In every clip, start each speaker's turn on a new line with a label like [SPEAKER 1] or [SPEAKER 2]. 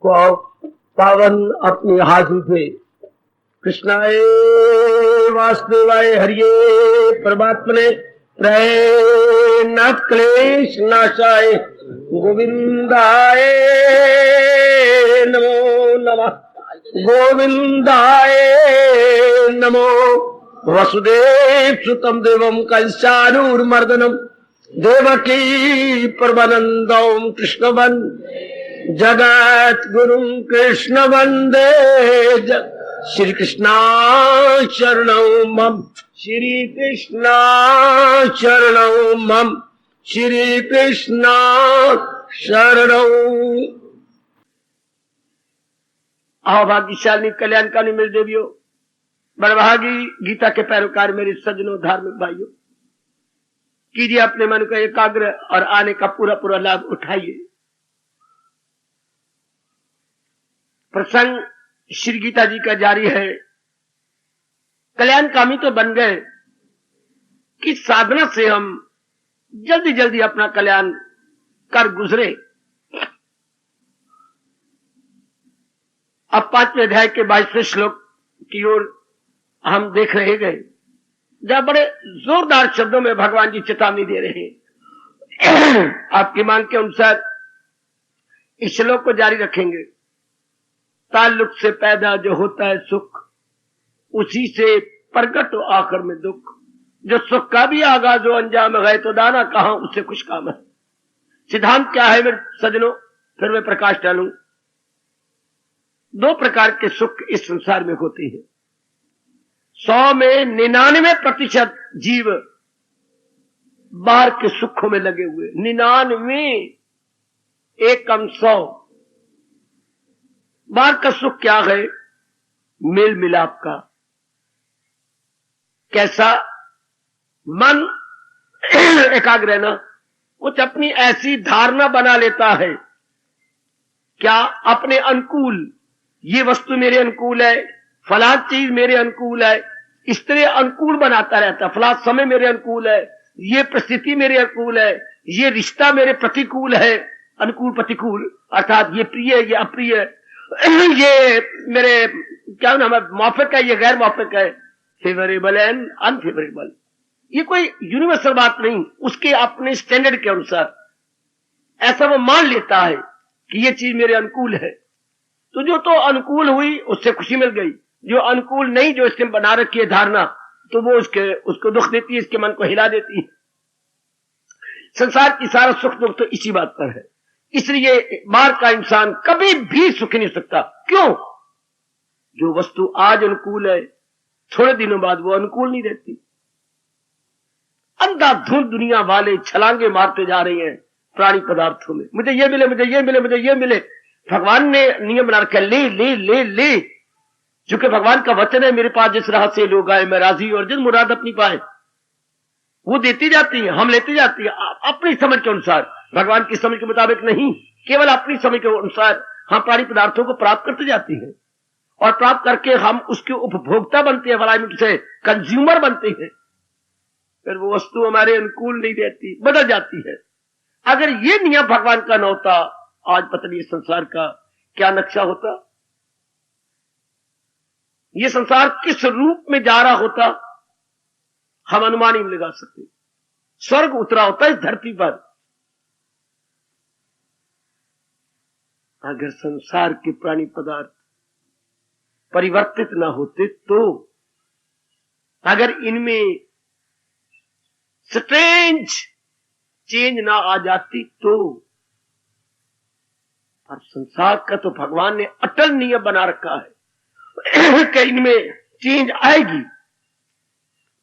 [SPEAKER 1] को पावन अपनी हाथों से कृष्णाय वासुदेवाय हरिये परमात्मने प्रय न क्लेश नाशाय गोविंदाय नमो नमः गोविंदाय नमो वसुदेव सुतम देवम कंसानूर्मर्दनम देवकी परमानंदम कृष्णवन जगत गुरु कृष्ण वंदे श्री कृष्णा शरणौ मम श्री कृष्णा शरणौ मम श्री कृष्णा शरणौ। भाग्यशाली कल्याणकारी मेरे देवियों, बड़भागी गीता के पैरोकार मेरे सज्जनों, धार्मिक भाइयों, कीजिए अपने मन को एकाग्र और आने का पूरा पूरा लाभ उठाइए। प्रसंग श्री गीता जी का जारी है। कल्याणकामी तो बन गए कि साधना से हम जल्दी जल्दी अपना कल्याण कर गुजरे। अब 5वें अध्याय के 22वें श्लोक की ओर हम देख रहे गए, जहां बड़े जोरदार शब्दों में भगवान जी चेतावनी दे रहे हैं। आपकी मांग के अनुसार इस श्लोक को जारी रखेंगे। ताल्लुक से पैदा जो होता है सुख, उसी से प्रकट हो आखिर में दुख। जो सुख का भी आगाज जो अंजाम है तो दाना कहां उससे कुछ काम है। सिद्धांत क्या है मेरे सज्जनों, फिर मैं प्रकाश डालूं। 2 प्रकार के सुख इस संसार में होते हैं। 100 में 99% जीव बाहर के सुखों में लगे हुए। 99 एक कम 100। बाहर का सुख क्या है? मेल मिलाप का। कैसा? मन एकाग्र है ना, कुछ अपनी ऐसी धारणा बना लेता है, क्या अपने अनुकूल, ये वस्तु मेरे अनुकूल है, फला चीज मेरे अनुकूल है, इस तरह अनुकूल बनाता रहता। फला समय मेरे अनुकूल है, ये परिस्थिति मेरे अनुकूल है, ये रिश्ता मेरे प्रतिकूल है। अनुकूल प्रतिकूल अर्थात ये प्रिय है, ये अप्रिय है, ये मेरे क्या नाम है, मौफिक है, ये गैर मौफिक है, फेवरेबल एंड अनफेवरेबल। ये कोई यूनिवर्सल बात नहीं, उसके अपने स्टैंडर्ड के अनुसार ऐसा वो मान लेता है कि ये चीज मेरे अनुकूल है। तो जो तो अनुकूल हुई उससे खुशी मिल गई, जो अनुकूल नहीं, जो इसने बना रखी है धारणा, तो वो उसको दुख देती है, इसके मन को हिला देती है। संसार की सारा सुख दुख तो इसी बात पर है। इसलिए बाहर का इंसान कभी भी सुख नहीं सकता। क्यों? जो वस्तु आज अनुकूल है, थोड़े दिनों बाद वो अनुकूल नहीं रहती। अंधाधुंध दुनिया वाले छलांगे मारते जा रहे हैं प्राणी पदार्थों में। मुझे ये मिले, मुझे ये मिले, मुझे ये मिले। भगवान ने नियम बना रखा, ले ले ले ले। चूंकि भगवान का वचन है, मेरे पास जिस राह से लोग आए मैं राजी, और जिस मुराद अपनी पाए वो देती जाती है, हम लेते जाती है अपनी समझ के अनुसार। भगवान की समझ के मुताबिक नहीं, केवल अपनी समझ के अनुसार हम प्राणी पदार्थों को प्राप्त करते जाती हैं, और प्राप्त करके हम उसके उपभोक्ता बनते हैं, फलाइमेंट से कंज्यूमर बनते हैं। फिर वो वस्तु हमारे अनुकूल नहीं रहती, बदल जाती है। अगर ये नियम भगवान का न होता, आज पता नहीं संसार का क्या नक्शा होता, ये संसार किस रूप में जा रहा होता, हम अनुमान ही नहीं लगा सकते। स्वर्ग उतरा होता इस धरती पर। अगर संसार के प्राणी पदार्थ परिवर्तित ना होते, तो अगर इनमें स्ट्रेंज चेंज ना आ जाती, तो पर संसार का तो भगवान ने अटल नियम बना रखा है कि इनमें चेंज आएगी।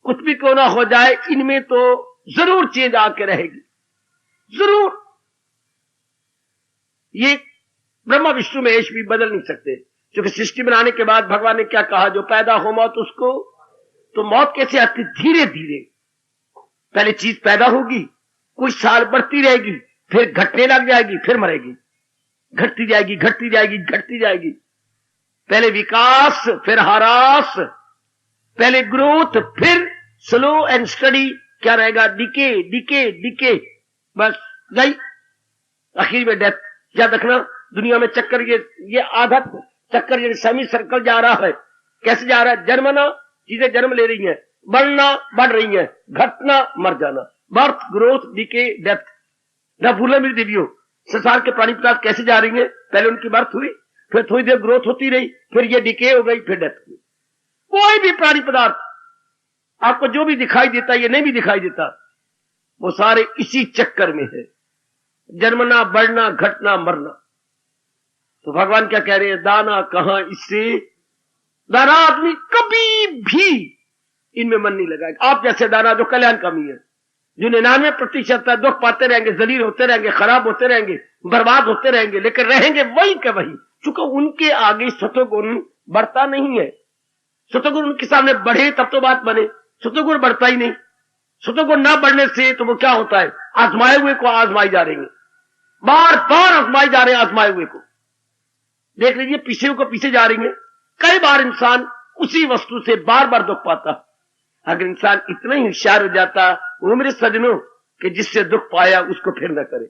[SPEAKER 1] कुछ भी क्यों ना हो जाए, इनमें तो जरूर चेंज आके रहेगी, जरूर। ये ब्रह्मा विष्णु महेश भी बदल नहीं सकते, क्योंकि सृष्टि बनाने के बाद भगवान ने क्या कहा, जो पैदा हो मौत उसको। तो मौत कैसे आती? धीरे धीरे। पहले चीज पैदा होगी, कुछ साल बढ़ती रहेगी, फिर घटने लग जाएगी, फिर मरेगी, घटती जाएगी, घटती जाएगी, घटती जाएगी। पहले विकास, फिर ह्रास, पहले ग्रोथ, फिर स्लो एंड स्टडी क्या रहेगा, डिके डिके डिके, बस गई, आखिर में डेथ। याद रखना, दुनिया में चक्कर, ये आधा चक्कर, ये सेमी सर्कल जा रहा है। कैसे जा रहा है? जन्मना, चीजें जन्म ले रही हैं, बढ़ना, बढ़ रही हैं, घटना, मर जाना, बर्थ, ग्रोथ, डीके, डेथ। ना भूलो मेरी देवियों, संसार के प्राणी पदार्थ कैसे जा रही हैं? पहले उनकी बर्थ हुई, फिर थोड़ी देर ग्रोथ होती रही, फिर ये डीके हो गई, फिर डेथ हुई। कोई भी प्राणी पदार्थ आपको जो भी दिखाई देता, ये नहीं भी दिखाई देता, वो सारे इसी चक्कर में है, जन्मना, बढ़ना, घटना, मरना। तो भगवान क्या कह रहे हैं? दाना कहां इससे, दाना आदमी कभी भी इनमें मन नहीं लगाएगा। आप जैसे दाना जो कल्याणकामी है, जो 99% दुख पाते रहेंगे, जलील होते रहेंगे, खराब होते रहेंगे, बर्बाद होते रहेंगे, लेकिन रहेंगे वही के वही, चूंकि उनके आगे सतोगुण बढ़ता नहीं है। सतोगुण उनके सामने बढ़े तब तो बात बने, सतोगुण बढ़ता ही नहीं। सतोगुण ना बढ़ने से तो वो क्या होता है? आजमाए हुए को आजमाई जा रहे हैं, बार बार आजमाए जा रहे हैं आजमाए हुए को। देख लीजिए, पीछे को पीछे जा रही है। कई बार इंसान उसी वस्तु से बार बार दुख पाता। अगर इंसान इतना ही होशियार हो जाता, वो मेरे सजनों, कि जिससे दुख पाया उसको फिर न करे,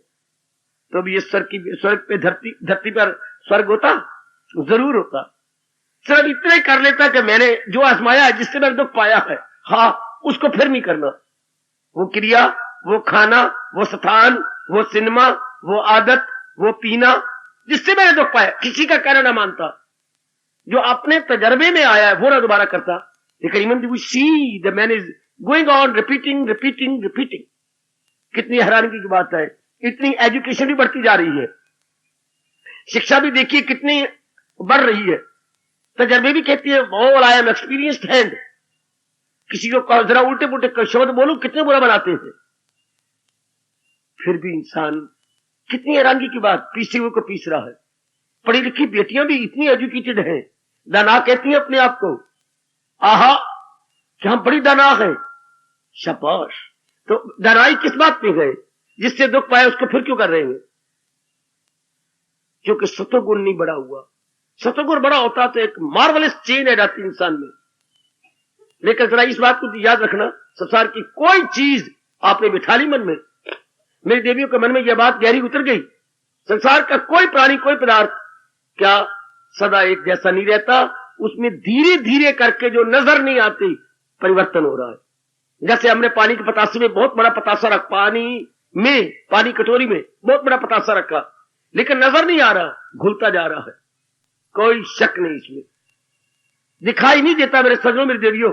[SPEAKER 1] तो भी ये स्वर्ग पे धरती पर स्वर्ग होता? जरूर होता। सिर्फ इतना ही कर लेता कि मैंने जो आजमाया है, जिससे मैंने दुख पाया है, हाँ, उसको फिर नहीं करना। वो क्रिया, वो खाना, वो स्थान, वो सिनेमा, वो आदत, वो पीना, जिससे मैंने दुख पाया, किसी का कहना ना मानता। जो अपने तजर्बे में आया है वो ना दोबारा करता। लेकिन even we see the man is going on repeating repeating repeating. कितनी हैरानी की बात है। इतनी एजुकेशन भी बढ़ती जा रही है, शिक्षा भी देखिए कितनी बढ़ रही है, तजर्बे भी कहती है all I am experienced hand. किसी को कहो जरा उल्टे पुल्टे शब्द बोलो, कितने बुरा बनाते हैं। फिर भी इंसान, कितनी हैरानी की बात, पीछे हुए को पीस रहा है। पढ़ी लिखी बेटियां भी इतनी एजुकेटेड हैं, दाना कहती हैं अपने आप को, आहा कि हम बड़ी दाना है, शाबाश। तो दानाई किस बात पे गए? जिससे दुख पाया उसको फिर क्यों कर रहे हैं? क्योंकि सतोगुण नहीं बड़ा हुआ। सतोगुण बड़ा होता तो एक मार्वलस चेन है जाती इंसान में। लेकिन जरा इस बात को याद रखना, संसार की कोई चीज आपने बिठा ली मन में, मेरी देवियों के मन में यह बात गहरी उतर गई, संसार का कोई प्राणी, कोई पदार्थ क्या सदा एक जैसा नहीं रहता। उसमें धीरे धीरे करके जो नजर नहीं आती परिवर्तन हो रहा है। जैसे हमने पानी के पतासे में बहुत बड़ा पतासा रखा, पानी कटोरी में बहुत बड़ा पतासा रखा, लेकिन नजर नहीं आ रहा, घुलता जा रहा है, कोई शक नहीं इसमें, दिखाई नहीं देता मेरे सजनों, मेरी देवियों।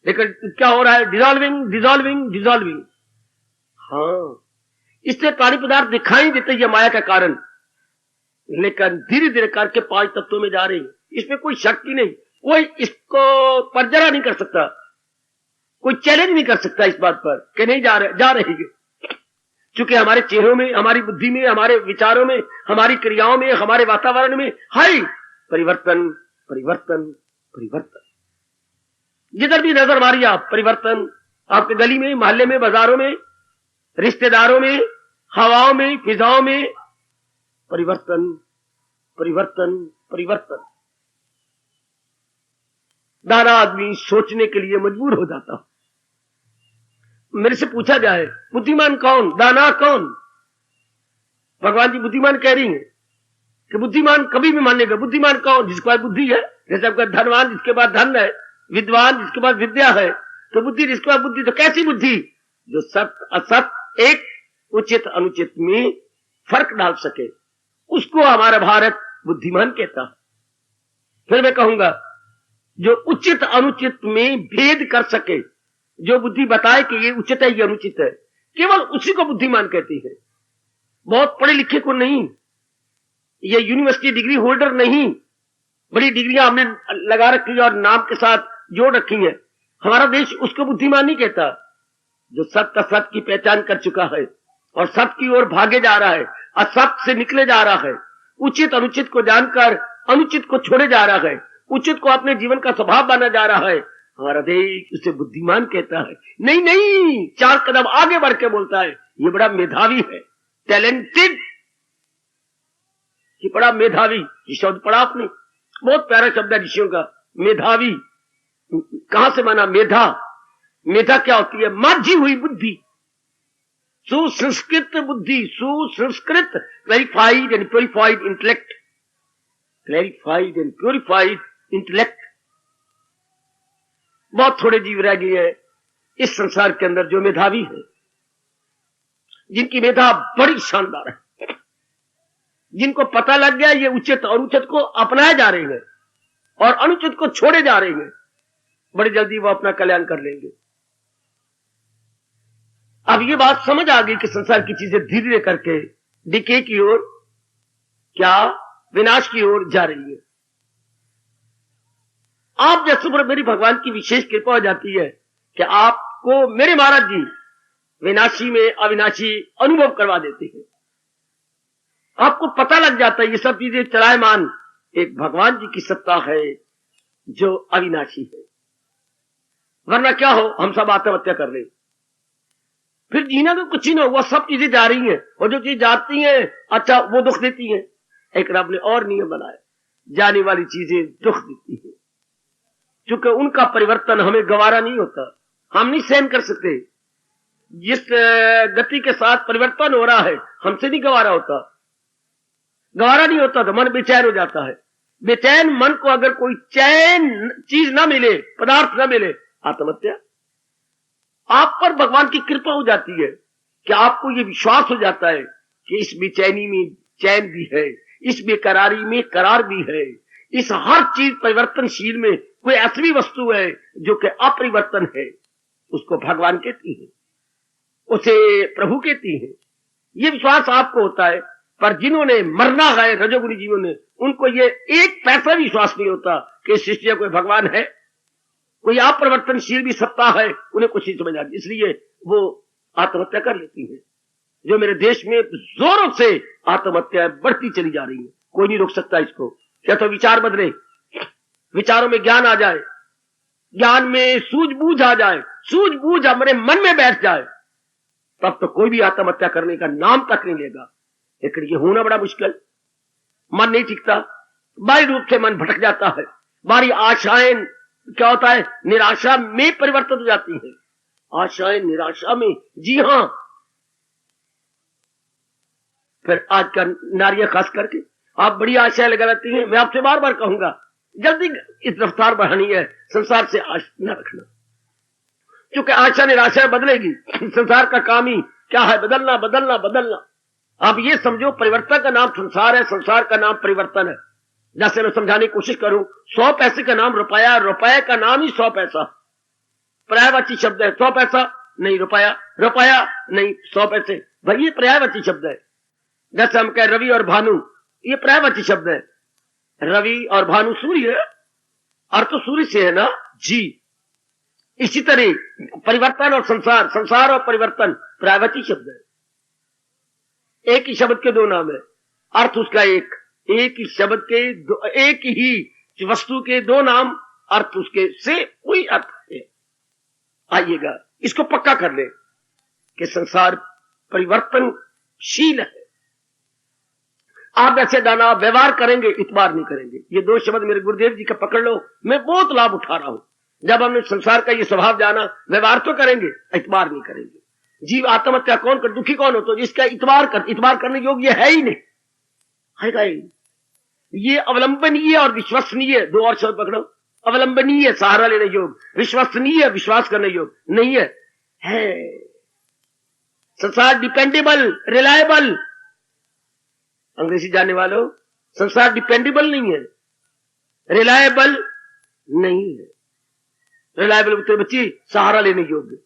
[SPEAKER 1] लेकिन क्या हो रहा है? Dissolving dissolving dissolving. हाँ, इससे प्राणी पदार्थ दिखाई देते ये माया का कारण, लेकिन धीरे धीरे करके 5 तत्वों में जा रहे हैं। इसमें कोई शक ही नहीं, कोई इसको परजरा नहीं कर सकता, कोई चैलेंज नहीं कर सकता इस बात पर कि नहीं जा रहे हैं। क्योंकि हमारे चेहरों में, हमारी बुद्धि में, हमारे विचारों में, हमारी क्रियाओं में, हमारे वातावरण में है परिवर्तन परिवर्तन परिवर्तन। जिधर भी नजर मारिए आप, परिवर्तन। आपके गली में, मोहल्ले में, बाजारों में, रिश्तेदारों में, हवाओं में, फिजाओं में, परिवर्तन परिवर्तन परिवर्तन। दाना आदमी सोचने के लिए मजबूर हो जाता। मेरे से पूछा जाए बुद्धिमान कौन, दाना कौन? भगवान जी बुद्धिमान कह रही हैं कि बुद्धिमान कभी भी मानेगा। बुद्धिमान कौन? जिसके पास बुद्धि है। जैसे आपका धनवान जिसके पास धन है, विद्वान जिसके पास विद्या है, तो बुद्धि जिसके पास बुद्धि। तो कैसी बुद्धि? जो सत्य असत्य, एक उचित अनुचित में फर्क डाल सके, उसको हमारा भारत बुद्धिमान कहता है। फिर मैं कहूंगा जो उचित अनुचित में भेद कर सके, जो बुद्धि बताए कि ये उचित है, ये अनुचित है, केवल उसी को बुद्धिमान कहती है। बहुत पढ़े लिखे को नहीं, ये यूनिवर्सिटी डिग्री होल्डर नहीं, बड़ी डिग्रियां हमने लगा रखी है और नाम के साथ जोड़ रखी है, हमारा देश उसको बुद्धिमान नहीं कहता। जो सत्य असत्य की पहचान कर चुका है और सत्य की ओर भागे जा रहा है, असत्य से निकले जा रहा है, उचित अनुचित को जानकर अनुचित को छोड़े जा रहा है, उचित को अपने जीवन का स्वभाव बना जा रहा है, हमारा देश उसे बुद्धिमान कहता है। नहीं नहीं, 4 कदम आगे बढ़ के बोलता है ये बड़ा मेधावी है, टैलेंटेड, ये बड़ा मेधावी। ये शब्द पढ़ा आपने, बहुत प्यारा शब्द है ऋषियों का, मेधावी। कहां से माना मेधा? मेधा क्या होती है? माझी हुई बुद्धि, सुसंस्कृत बुद्धि, सुसंस्कृत clarified and purified intellect, clarified and purified intellect. बहुत थोड़े जीव रह गए हैं इस संसार के अंदर जो मेधावी है, जिनकी मेधा बड़ी शानदार है, जिनको पता लग गया ये उचित और उचित को अपनाए जा रहे हैं और अनुचित को छोड़े जा रहे हैं, बड़ी जल्दी वो अपना कल्याण कर लेंगे। अब ये बात समझ आ गई कि संसार की चीजें धीरे धीरे करके डिके की ओर, क्या विनाश की ओर जा रही है। आप जैसे पर मेरी भगवान की विशेष कृपा हो जाती है कि आपको मेरे महाराज जी विनाशी में अविनाशी अनुभव करवा देते हैं। आपको पता लग जाता है ये सब चीजें चलायमान एक भगवान जी की सत्ता है जो अविनाशी है। वरना क्या हो, हम सब आत्महत्या कर ले, फिर जीना तो कुछ ही ना हुआ, सब चीजें जा रही हैं और जो चीज जाती हैं अच्छा वो दुख देती हैं। एक रब ने और नियम बनाया, जाने वाली चीजें दुख देती हैं, क्योंकि उनका परिवर्तन हमें गवारा नहीं होता, हम नहीं सहन कर सकते। जिस गति के साथ परिवर्तन हो रहा है हमसे नहीं गवारा होता, गवारा नहीं होता तो मन बेचैन हो जाता है। बेचैन मन को अगर कोई चैन चीज ना मिले, पदार्थ ना मिले, आत्महत्या। आप पर भगवान की कृपा हो जाती है कि आपको यह विश्वास हो जाता है कि इस बेचैनी में चैन भी है, इस बेकरारी में करार भी है, इस हर चीज परिवर्तनशील में कोई ऐसी वस्तु है जो कि अपरिवर्तन है, उसको भगवान कहती है, उसे प्रभु कहती है। ये विश्वास आपको होता है। पर जिन्होंने मरना है रजोगुणी जीवों ने, उनको ये एक पैसा भी विश्वास नहीं होता कि इस सृष्टि में कोई भगवान है, कोई अपरिवर्तनशील भी सत्ता है, उन्हें कुछ नहीं समझ आती, इसलिए वो आत्महत्या कर लेती है। जो मेरे देश में जोरों से आत्महत्याएं बढ़ती चली जा रही है, कोई नहीं रोक सकता इसको। क्या तो विचार बदले, विचारों में ज्ञान आ जाए, ज्ञान में सूझबूझ आ जाए, सूझबूझ हमारे मन में बैठ जाए, तब तो कोई भी आत्महत्या करने का नाम तक नहीं लेगा। लेकिन ये होना बड़ा मुश्किल, मन नहीं टिकता, बाहरी रूप से मन भटक जाता है, हमारी आशाएं क्या होता है, निराशा में परिवर्तित हो जाती है। आशाएं निराशा में, जी हां। फिर आज का नारियां खास करके आप बड़ी आशाएं लगा लेती हैं। मैं आपसे बार बार कहूंगा जल्दी इस रफ्तार बढ़ानी है, संसार से आशा न रखना, क्योंकि आशा निराशा बदलेगी। संसार का काम ही क्या है, बदलना बदलना बदलना। आप ये समझो परिवर्तन का नाम संसार है, संसार का नाम परिवर्तन है। जैसे मैं समझाने की कोशिश करूं, 100 पैसे का नाम रुपया, रुपये का नाम ही 100 पैसा, पर्यायवाची शब्द है। 100 पैसा नहीं रुपया, रुपया नहीं 100 पैसे, भाई ये पर्यायवाची शब्द है। जैसे हम कह रवि और भानु, ये पर्यायवाची शब्द है। रवि और भानु सूर्य, अर्थ तो सूर्य से है ना जी। इसी तरह परिवर्तन और संसार, संसार और परिवर्तन पर्यायवाची शब्द है। एक ही शब्द के दो नाम है, अर्थ उसका एक। एक ही शब्द के एक ही वस्तु के दो नाम, अर्थ उसके से कोई अर्थ है। आइएगा इसको पक्का कर ले कि संसार परिवर्तनशील है। आप ऐसे दाना व्यवहार करेंगे, इतबार नहीं करेंगे। ये दो शब्द मेरे गुरुदेव जी का पकड़ लो, मैं बहुत लाभ उठा रहा हूं। जब हमने संसार का ये स्वभाव जाना, व्यवहार तो करेंगे, इतबार नहीं करेंगे। जीव आत्महत्या कौन कर, दुखी कौन हो, तो जिसका इतबार करने योग्य है ही नहीं, है ही। ये अवलंबनीय और विश्वसनीय, दो और शब्द पकड़ो। अवलंबनीय सहारा लेने योग, विश्वसनीय विश्वास करने योग नहीं है। संसार डिपेंडेबल, रिलायबल। अंग्रेजी जानने वालों, संसार डिपेंडेबल नहीं है, रिलायबल नहीं है। रिलायबल बच्ची सहारा लेने योग्य,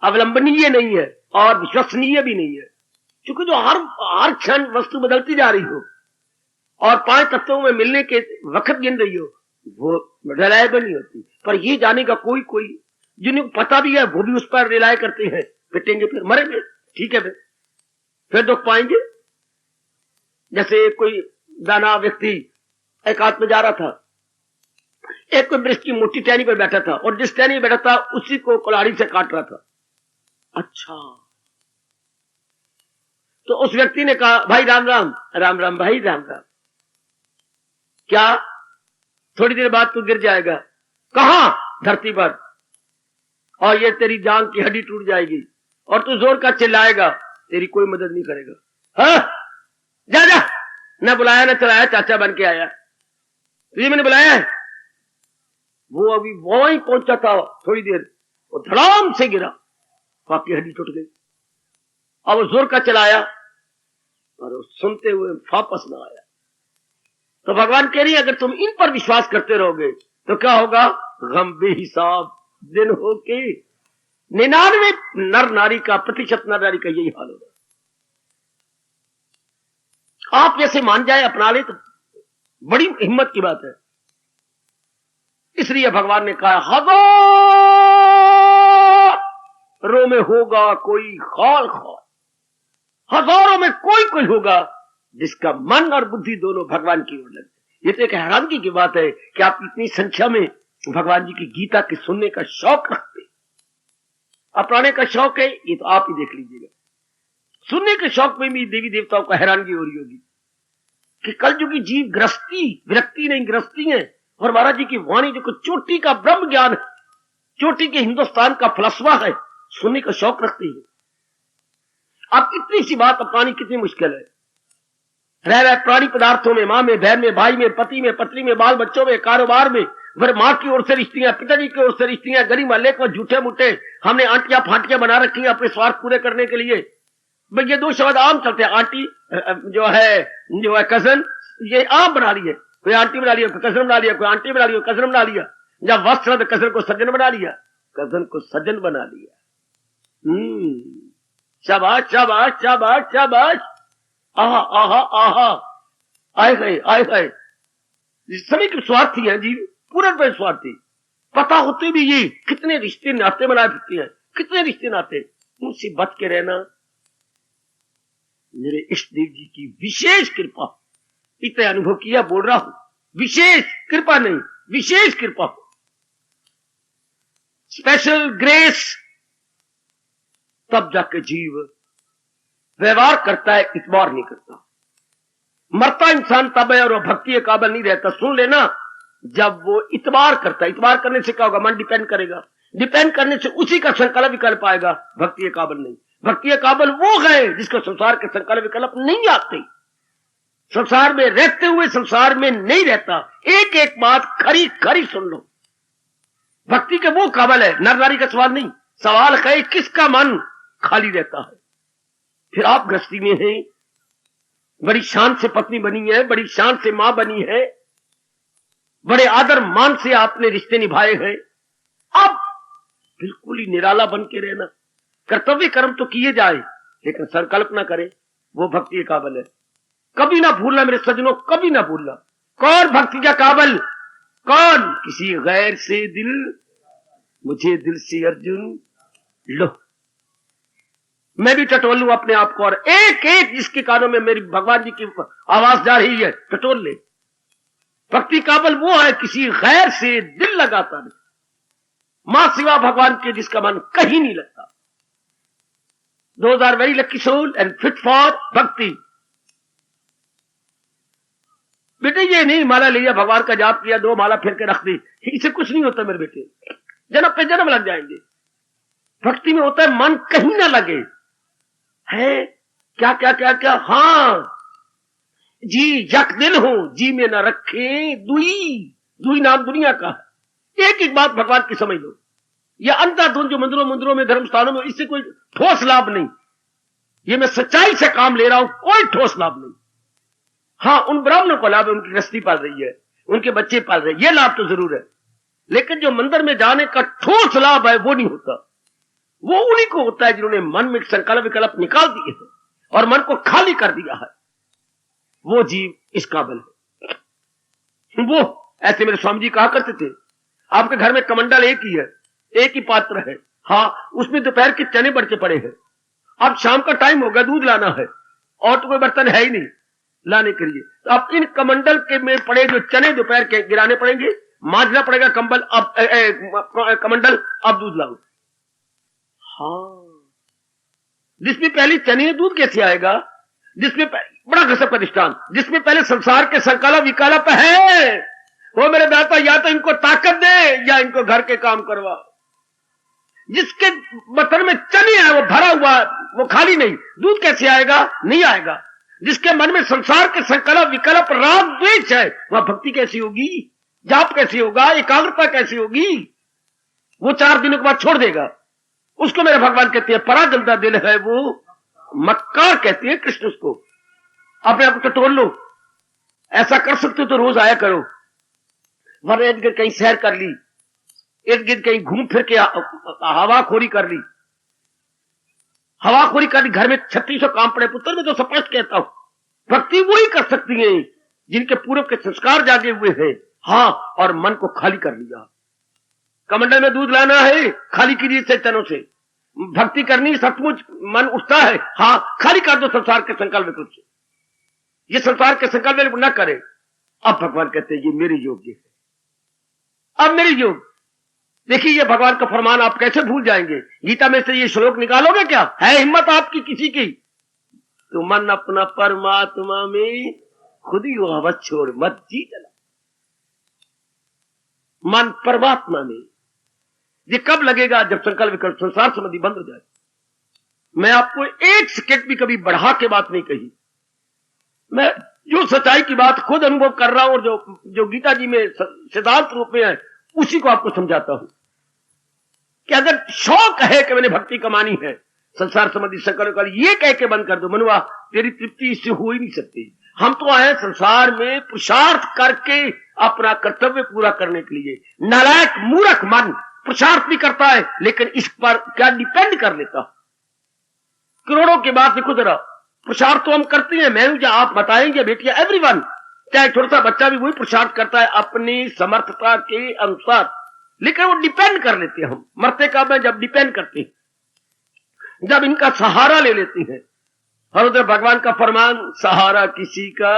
[SPEAKER 1] अवलंबनीय नहीं है और विश्वसनीय भी नहीं है। क्योंकि जो हर क्षण वस्तु बदलती जा रही हो और 5 तत्वों में मिलने के वक्त गिन रही हो, वो रिलायबल नहीं होती। पर ये जाने का कोई जिन्हें पता भी है वो भी उस पर रिलाय करते हैं, पिटेंगे फिर मरेंगे, ठीक है फिर दुख पाएंगे। जैसे कोई दाना व्यक्ति एकांत में जा रहा था, एक कोई वृक्ष की मोटी टहनी पर बैठा था और जिस टहनी में बैठा था उसी को कुल्हाड़ी से काट रहा था। अच्छा, तो उस व्यक्ति ने कहा, भाई राम राम। राम राम भाई राम राम। क्या थोड़ी देर बाद तू गिर जाएगा। कहां? धरती पर, और ये तेरी जांग की हड्डी टूट जाएगी और तू जोर का चिल्लाएगा, तेरी कोई मदद नहीं करेगा। हाँ जा जा, न बुलाया न चलाया, चाचा बन के आया, तुझे मैंने बुलाया है। वो अभी वहीं पहुंचा था, थोड़ी देर वो धड़ाम से गिरा, बाकी हड्डी टूट गई। अब वो जोर का चलाया और वो सुनते हुए वापस ना आया। तो भगवान कह रही है अगर तुम इन पर विश्वास करते रहोगे तो क्या होगा, गम बेहिसाब दिन हो के 99 नर नारी का, प्रतिशत नर नारी का यही हाल होगा। आप जैसे मान जाए, अपना ले तो बड़ी हिम्मत की बात है। इसलिए भगवान ने कहा हजारों में होगा कोई खाल खाल, हजारों में कोई कोई होगा जिसका मन और बुद्धि दोनों भगवान की ओर लगते। ये तो एक हैरानगी की बात है कि आप इतनी संख्या में भगवान जी की गीता के सुनने का शौक रखते। अपनाने का शौक है ये तो आप ही देख लीजिएगा। सुनने के शौक में भी देवी देवताओं को हैरानगी हो रही होगी कि कलयुगी जीव गृहस्थी, विरक्ति नहीं गृहस्थी है। और महाराज जी की वाणी जो चोटी का ब्रह्म ज्ञान है, चोटी के हिंदुस्तान का फलसफा है, सुनने का शौक रखते हैं। अब इतनी सी बात अपनानी कितनी मुश्किल है। रह रहे प्राणी पदार्थों में, मां में, बहन में, भाई में, पति में, पत्नी में, बाल बच्चों में, कारोबार में, फिर मां की ओर से रिश्तियां, पिताजी की ओर से रिश्तियां, गली मोहल्ले को झूठे मूठे हमने आंटियां फांटियां बना रखी हैं अपने स्वार्थ पूरे करने के लिए। ये दो शब्द आम चलते हैं, आंटी जो है कजन, ये आम बना लिया। कोई आंटी बना लिया, कोई कजन बना लिया, कोई आंटी बना लिया, कजन बना लिया। जब वस्त्र तो कजन को सज्जन बना लिया, कजन को सज्जन बना लिया। शाबाश शाबाश शाबाश शाबाश, आहा आहा आहा, आए गए आए गए। सभी के स्वार्थी हैं जी, पूर्ण पे स्वार्थी। पता होते भी ये कितने रिश्ते नाते बनाए फिरते हैं, कितने रिश्ते नाते, उनसे बच के रहना मेरे इष्ट देव जी की विशेष कृपा। इतने अनुभव किया, बोल रहा हूं, विशेष कृपा नहीं, विशेष कृपा, स्पेशल ग्रेस। तब जाके जीव व्यवहार करता है, इतबार नहीं करता। मरता इंसान तब है और वो भक्ति के काबिल नहीं रहता। सुन लेना, जब वो इतबार करता है, इतबार करने से क्या होगा, मन डिपेंड करेगा, डिपेंड करने से उसी का संकल्प विकल्प आएगा, भक्ति के काबिल नहीं। भक्ति के काबिल वो है जिसको संसार के संकल्प विकल्प नहीं आते, संसार में रहते हुए संसार में नहीं रहता। एक एक बात खरी खरी सुन लो। भक्ति के वो काबिल है, नर नारी का सवाल नहीं, सवाल है किसका मन खाली रहता है। फिर आप गृहस्थी में हैं, बड़ी शान से पत्नी बनी है, बड़ी शान से मां बनी है, बड़े आदर मान से आपने रिश्ते निभाए हैं। अब बिल्कुल ही निराला बन के रहना, कर्तव्य कर्म तो किए जाए लेकिन संकल्प ना करे, वो भक्ति के काबिल है। कभी ना भूलना मेरे सज्जनों, कभी ना भूलना। कौन भक्ति का काबिल, कौन, किसी गैर से दिल, मुझे दिल से अर्जुन लो। मैं भी टटोल लूं अपने आप को, और एक एक जिसके कानों में मेरी भगवान जी की आवाज जा रही है टटोल ले। भक्ति काबिल वो है किसी गैर से दिल लगाता नहीं, मां सिवा भगवान के जिसका मन कहीं नहीं लगता। Those are very lucky soul and fit for भक्ति। बेटे ये नहीं माला लिया, भगवान का जाप किया, 2 माला फिर के रख दी, इससे कुछ नहीं होता मेरे बेटे, जन्म पे जन्म लग जाएंगे। भक्ति में होता है मन कहीं ना लगे, है क्या क्या क्या क्या, हाँ जी जक दिल हो, जी में ना रखे दुई, दुई नाम दुनिया का। एक एक बात भगवान की समझ लो। यह अंधाधुंध जो मंदिरों में धर्म स्थानों में, इससे कोई ठोस लाभ नहीं। ये मैं सच्चाई से काम ले रहा हूं, कोई ठोस लाभ नहीं। हाँ उन ब्राह्मणों को लाभ है, उनकी गृहस्थी पाल रही है, उनके बच्चे पाल रहे हैं, ये लाभ तो जरूर है। लेकिन जो मंदिर में जाने का ठोस लाभ है वो नहीं होता। वो उन्हीं को होता है जिन्होंने मन में संकल्प विकल्प निकाल दिए हैं और मन को खाली कर दिया है। वो जीव इस काबिल है। वो ऐसे मेरे स्वामी जी कहा करते थे, आपके घर में कमंडल एक ही है, एक ही पात्र है, हाँ उसमें दोपहर के चने बढ़ के पड़े हैं। अब शाम का टाइम होगा, दूध लाना है और तो कोई बर्तन है ही नहीं लाने के लिए, तो अब इन कमंडल के में पड़े जो चने दोपहर के गिराने पड़ेंगे, मांझना पड़ेगा कंबल, अब कमंडल, अब दूध लाओ। हाँ जिसमें पहले चने है, दूध कैसे आएगा? जिसमें बड़ा गजब का दृष्टांत, जिसमें पहले संसार के संकल्प विकल्प है, वो मेरे दाता या तो इनको ताकत दे या इनको घर के काम करवा। जिसके बर्तन में चने है वो भरा हुआ, वो खाली नहीं, दूध कैसे आएगा? नहीं आएगा। जिसके मन में संसार के संकल्प विकल्प राग द्वेष है, वह भक्ति कैसी होगी, जाप कैसी होगा, एकाग्रता कैसी होगी? वो 4 दिनों के बाद छोड़ देगा। उसको मेरे भगवान कहते हैं पराजलता दिल है वो, मक्कार कहते हैं कृष्ण उसको। अपने आप को टटोल लो, ऐसा कर सकते हो तो रोज आया करो, वरना इर्द गिर्द कहीं सैर कर ली, इर्द गिर्द कहीं घूम फिर के हवाखोरी कर ली, हवाखोरी कर ली, घर में 3600 काम पड़े पुत्र, मैं तो स्पष्ट कहता हूं भक्ति वो ही कर सकती है जिनके पूर्व के संस्कार जागे हुए हैं। हाँ, और मन को खाली कर लिया। कमंडल में दूध लाना है, खाली कीजिए चैतन्यों से। भक्ति करनी, सचमुच मन उठता है, हाँ खाली कर दो संसार के संकल्प विकल्प से। ये संसार के संकल्प विकल्प न करे। अब भगवान कहते हैं ये मेरे योग्य है, अब मेरे योग। देखिए ये भगवान का फरमान आप कैसे भूल जाएंगे? गीता में से ये श्लोक निकालोगे क्या? है हिम्मत आपकी किसी की तो मन अपना परमात्मा में खुद ही वो हवस छोड़ मत जी चला। मन परमात्मा में ये कब लगेगा? जब संकल्प विकल्प संसार संबंधी बंद हो जाए। मैं आपको 1 सेकंड भी कभी बढ़ा के बात नहीं कही। मैं जो सच्चाई की बात खुद अनुभव कर रहा हूं और जो गीता जी में सिद्धांत रूप में है उसी को आपको समझाता हूं कि अगर शौक है कि मैंने भक्ति कमानी है, संसार संबंधी संकल्प विकल्प ये कह के बंद कर दो, मनुआ तेरी तृप्ति इससे हो ही नहीं सकती। हम तो आए संसार में पुरुषार्थ करके अपना कर्तव्य पूरा करने के लिए। नालायक मूर्ख मन पुरुषार्थ भी करता है लेकिन इस पर क्या डिपेंड कर लेता। करोड़ों की बात देखो जरा, पुरुषार्थ तो हम करते हैं, मैं हूं, आप बताएंगे बेटिया, एवरीवन, चाहे छोटा सा बच्चा भी वही पुरुषार्थ करता है अपनी समर्थता के अनुसार, लेकिन वो डिपेंड कर लेते हैं। हम मरते कब है? जब डिपेंड करते हैं, जब इनका सहारा ले लेते हैं। और उधर भगवान का फरमान सहारा किसी का,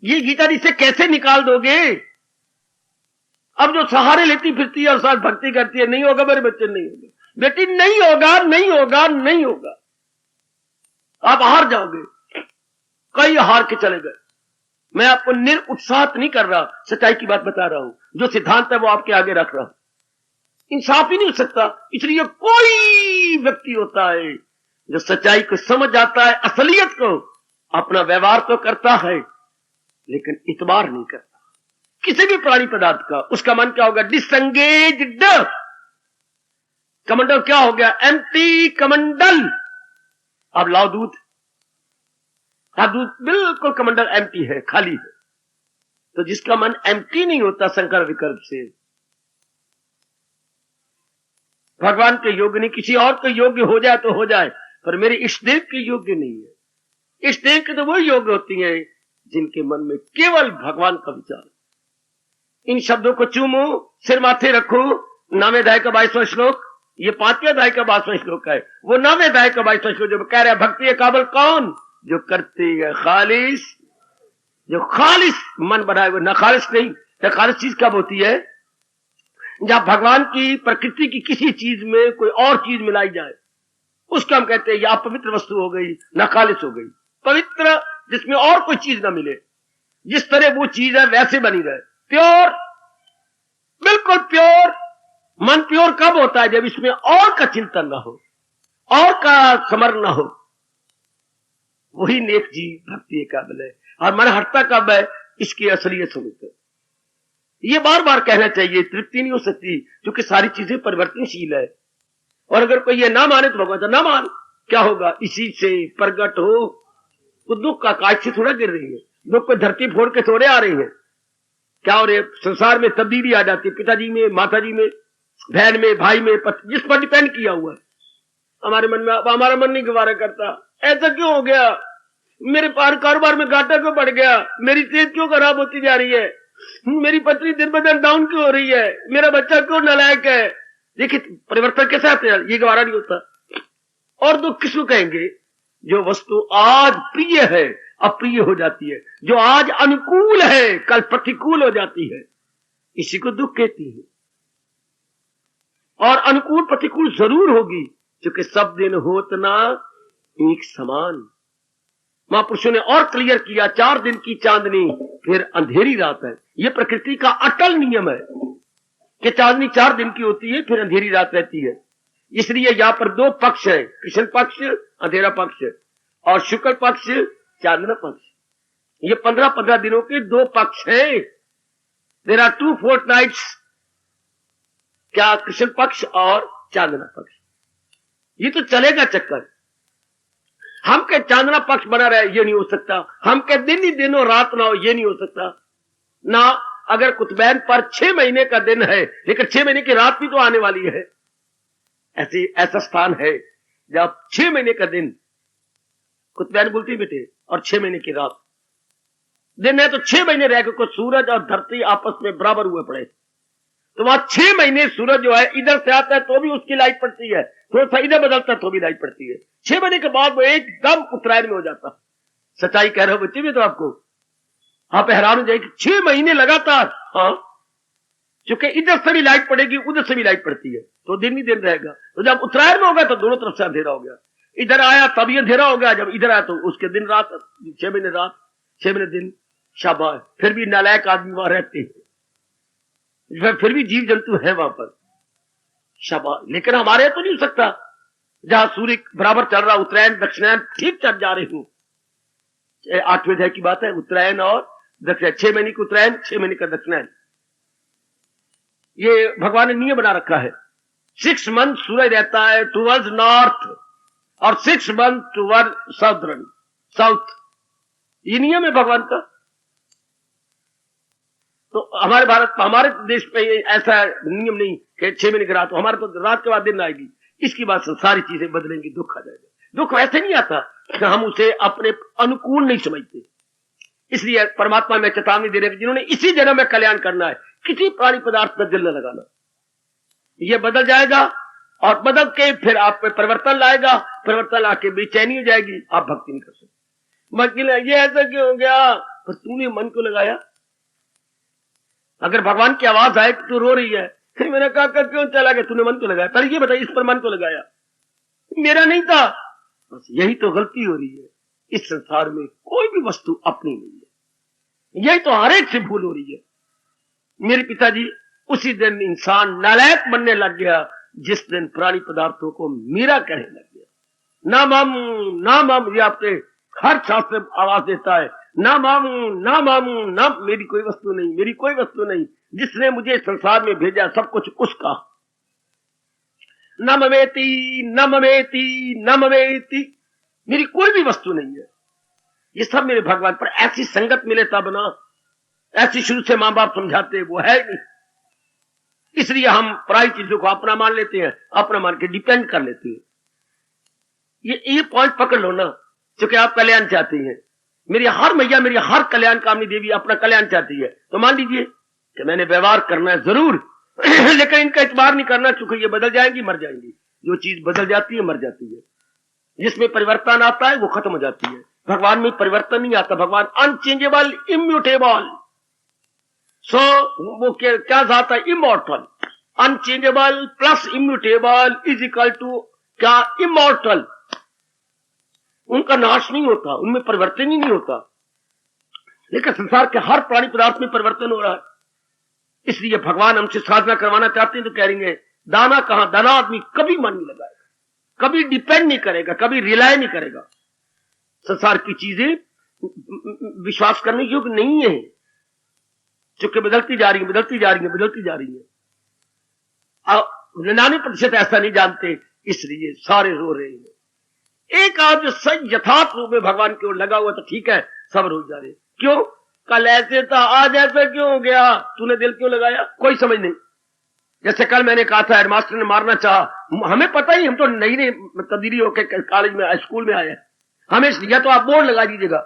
[SPEAKER 1] ये गीता जी से कैसे निकाल दोगे? अब जो सहारे लेती फिरती है और साथ भक्ति करती है, नहीं होगा मेरे बच्चे, नहीं होगा बेटी, नहीं होगा, नहीं होगा, नहीं होगा। आप हार जाओगे, कई हार के चले गए। मैं आपको निरुत्साहित नहीं कर रहा, सच्चाई की बात बता रहा हूं। जो सिद्धांत है वो आपके आगे रख रहा हूं। इंसाफ ही नहीं हो सकता। इसलिए कोई व्यक्ति होता है जो सच्चाई को समझ जाता है, असलियत को, अपना व्यवहार तो करता है लेकिन इतबार नहीं करता किसी भी प्राणी पदार्थ का। उसका मन क्या होगा? डिसंगेज्ड। कमंडल क्या हो गया? एम्प्टी कमंडल। अब लाओ दूध, अब दूध बिल्कुल कमंडल एम्प्टी है, खाली है। तो जिसका मन एम्प्टी नहीं होता संकल्प विकल्प से, भगवान के योग्य नहीं, किसी और के योग्य हो जाए तो हो जाए, पर मेरे इष्ट देव के योग्य नहीं है। इष्ट देव के तो वो योग्य होती हैं जिनके मन में केवल भगवान का विचार। इन शब्दों को चूमो, सिर माथे रखो। 9वें अध्याय का 22वां श्लोक, ये 5वें अध्याय का 22वां श्लोक है। वो 9वें अध्याय का 22वां श्लोक जो कह रहा है भक्ति के काबिल कौन? जो करते है खालिस, जो खालिस मन बनाए हुए, ना खालिस नहीं। तो खालिस चीज कब होती है? जब भगवान की प्रकृति की किसी चीज में कोई और चीज मिलाई जाए, उसका हम कहते हैं या पवित्र वस्तु हो गई, ना खालिस हो गई। पवित्र जिसमें और कोई चीज ना मिले, जिस तरह वो चीज है वैसे बनी रहे, प्योर, बिल्कुल प्योर। मन प्योर कब होता है? जब इसमें और का चिंतन ना हो, और का स्मरण ना हो। वही नेक जी भक्ति के काबिल है। और मन हटता कब है? इसकी असलियत समझते। ये बार बार कहना चाहिए, तृप्ति नहीं हो सकती क्योंकि सारी चीजें परिवर्तनशील है। और अगर कोई ये ना माने तो भगवान ना मान, क्या होगा? इसी से प्रगट हो तो दुख का काज से थोड़ा गिर रही है, दुख को धरती फोड़ के थोड़े आ रही है। क्या हो रहे? संसार में तब्दीली आ जाती है, पिताजी में, माताजी में, बहन में, भाई में, जिस पर डिपेंड किया हुआ है। हमारे मन में, हमारा मन नहीं गवारा करता, ऐसा क्यों हो गया? मेरे पार कारोबार में घाटा क्यों बढ़ गया? मेरी सेहत क्यों खराब होती जा रही है? मेरी पत्नी दिन ब दिन डाउन क्यों हो रही है? मेरा बच्चा क्यों नालायक है? देखिए परिवर्तन कैसे आते हैं, ये गवारा नहीं होता। और दुख किसको कहेंगे? जो वस्तु आज प्रिय है अप्रिय हो जाती है, जो आज अनुकूल है कल प्रतिकूल हो जाती है, इसी को दुख कहती है। और अनुकूल प्रतिकूल जरूर होगी क्योंकि सब दिन होत ना एक समान। महापुरुषों ने और क्लियर किया, 4 दिन की चांदनी फिर अंधेरी रात है। यह प्रकृति का अटल नियम है कि चांदनी 4 दिन की होती है, फिर अंधेरी रात रहती है। इसलिए यहां पर 2 पक्ष है, कृष्ण पक्ष, अंधेरा पक्ष। और शुक्ल पक्ष, चांद्र पक्ष। ये 15-15 दिनों के 2 पक्ष हैं। देयर आर 2 fortnights, क्या कृष्ण पक्ष और चांद्र पक्ष। ये तो चलेगा चक्कर। हम के चांद्र पक्ष बना रहे ये नहीं हो सकता, हम के दिन ही दिन और रात ना हो ये नहीं हो सकता ना। अगर कुतुबैन पर 6 महीने का दिन है लेकिन 6 महीने की रात भी तो आने वाली है। ऐसा स्थान है जब 6 महीने का दिन कुतुबैन बोलती बेटे और 6 महीने की रात दिन है, तो 6 महीने रह के सूरज और धरती आपस में बराबर हुए पड़े। तो वहां 6 महीने सूरज जो है इधर से आता है तो भी उसकी लाइट पड़ती है, थोड़ा सा इधर बदलता है तो भी लाइट पड़ती है। 6 महीने के बाद वो एकदम उत्तरायण में हो जाता। सच्चाई कह रहे हो बच्चे भी तो आपको, आप हैरान हो जाएगी 6 महीने लगातार। हाँ, क्योंकि इधर से भी लाइट पड़ेगी उधर से भी लाइट पड़ती है तो दिन ही दिन रहेगा। तो जब उत्तरायण में होगा तो दोनों तरफ से अंधेरा हो गया, इधर आया तब ये अंधेरा हो गया, जब इधर आया तो उसके दिन रात, 6 महीने रात 6 महीने दिन। शाबाश, फिर भी नालायक आदमी वहां रहते हैं, फिर भी जीव जंतु है वहां पर। शाबाश, लेकिन हमारे तो नहीं हो सकता जहां सूर्य बराबर चल रहा, उत्तरायण दक्षिणायन ठीक चल जा रहे हूं। 8वें अध्याय की बात है, उत्तरायण और दक्षिणायन, 6 महीने की उत्तरायण 6 महीने का दक्षिणायन। ये भगवान ने नियम बना रखा है। 6 मंथ सूरज रहता है टूवर्ड्स नॉर्थ और 6 मंथ टूवर्ड साउथर्न साउथ। ये नियम है भगवान का। तो हमारे भारत, हमारे देश पे ऐसा नियम नहीं कि 6 महीने की रात, हमारे तो रात के बाद दिन आएगी। इसकी बात से सारी चीजें बदलेंगी, दुख आ जाएगा। दुख वैसे नहीं आता कि हम उसे अपने अनुकूल नहीं समझते। इसलिए परमात्मा में चेतावनी दे रहे हैं, जिन्होंने इसी जन्म में कल्याण करना है, किसी प्राणी पदार्थ पर दिल न लगाना। ये बदल जाएगा और बदल के फिर आप पे परिवर्तन लाएगा, परिवर्तन लाके बेचैनी हो जाएगी, आप भक्ति नहीं कर सकते। ये ऐसा क्यों हो गया? पर तूने मन को लगाया। अगर भगवान की आवाज आए तो रो रही है, फिर मैंने कहा क्यों चला गया? तूने मन को लगाया। पहले ये बता, इस पर मन को लगाया, मेरा नहीं था। बस यही तो गलती हो रही है। इस संसार में कोई भी वस्तु अपनी नहीं है, यही तो हर एक से भूल हो रही है। मेरे पिताजी उसी दिन इंसान नालायक बनने लग गया जिस दिन प्राणी पदार्थों को मेरा कहने लग गया। ना मामू ना मामू, ये आपके हर शास्त्र आवाज देता है, ना मामू ना मामू ना, मेरी कोई वस्तु नहीं, मेरी कोई वस्तु नहीं। जिसने मुझे संसार में भेजा सब कुछ उसका। न ममेति न ममेति न ममेति, मेरी कोई भी वस्तु नहीं है, ये सब मेरे भगवान। पर ऐसी संगत मिले तब ना, ऐसी शुरू से मां बाप समझाते, वो है नहीं। इसलिए हम पराई चीजों को अपना मान लेते हैं, अपना मान के डिपेंड कर लेते हैं। ये पॉइंट पकड़ लो ना, क्योंकि आप कल्याण चाहती हैं। मेरी हर मैया, मेरी हर कल्याण कामनी देवी अपना कल्याण चाहती है, तो मान लीजिए कि मैंने व्यवहार करना है जरूर लेकिन इनका इतबार नहीं करना, चूंकि ये बदल जाएंगी, मर जाएंगी। जो चीज बदल जाती है मर जाती है, जिसमें परिवर्तन आता है वो खत्म हो जाती है। भगवान में परिवर्तन नहीं आता, भगवान अनचेंजेबल इम्यूटेबल। सो वो क्या जाता है? Immortal. Unchangeable plus immutable is equal to क्या? इमॉर्टल। उनका नाश नहीं होता, उनमें परिवर्तन ही नहीं होता। लेकिन संसार के हर प्राणी पदार्थ में परिवर्तन हो रहा है। इसलिए भगवान हमसे साधना करवाना चाहते हैं तो कह रही है, दाना कहां? दाना आदमी कभी मन नहीं लगाएगा, कभी डिपेंड नहीं करेगा, कभी रिलाय नहीं करेगा। संसार की चीजें विश्वास करने योग्य नहीं है, चूंकि बदलती जा रही है, बदलती जा रही है, बदलती जा रही है। 99% ऐसा नहीं जानते, इसलिए सारे रो रहे हैं। एक आज सही यथार्थ रूप में भगवान की ओर लगा हुआ तो ठीक है, सब रो जा रहे। क्यों? कल ऐसे था, आज ऐसा क्यों हो गया? तूने दिल क्यों लगाया? कोई समझ नहीं। जैसे कल मैंने कहा था, हेडमास्टर ने मारना चाहा, हमें पता ही, हम तो नई नई तब्दीली होकर कॉलेज में स्कूल में आए। हमें या तो आप बोर्ड लगा दीजिएगा,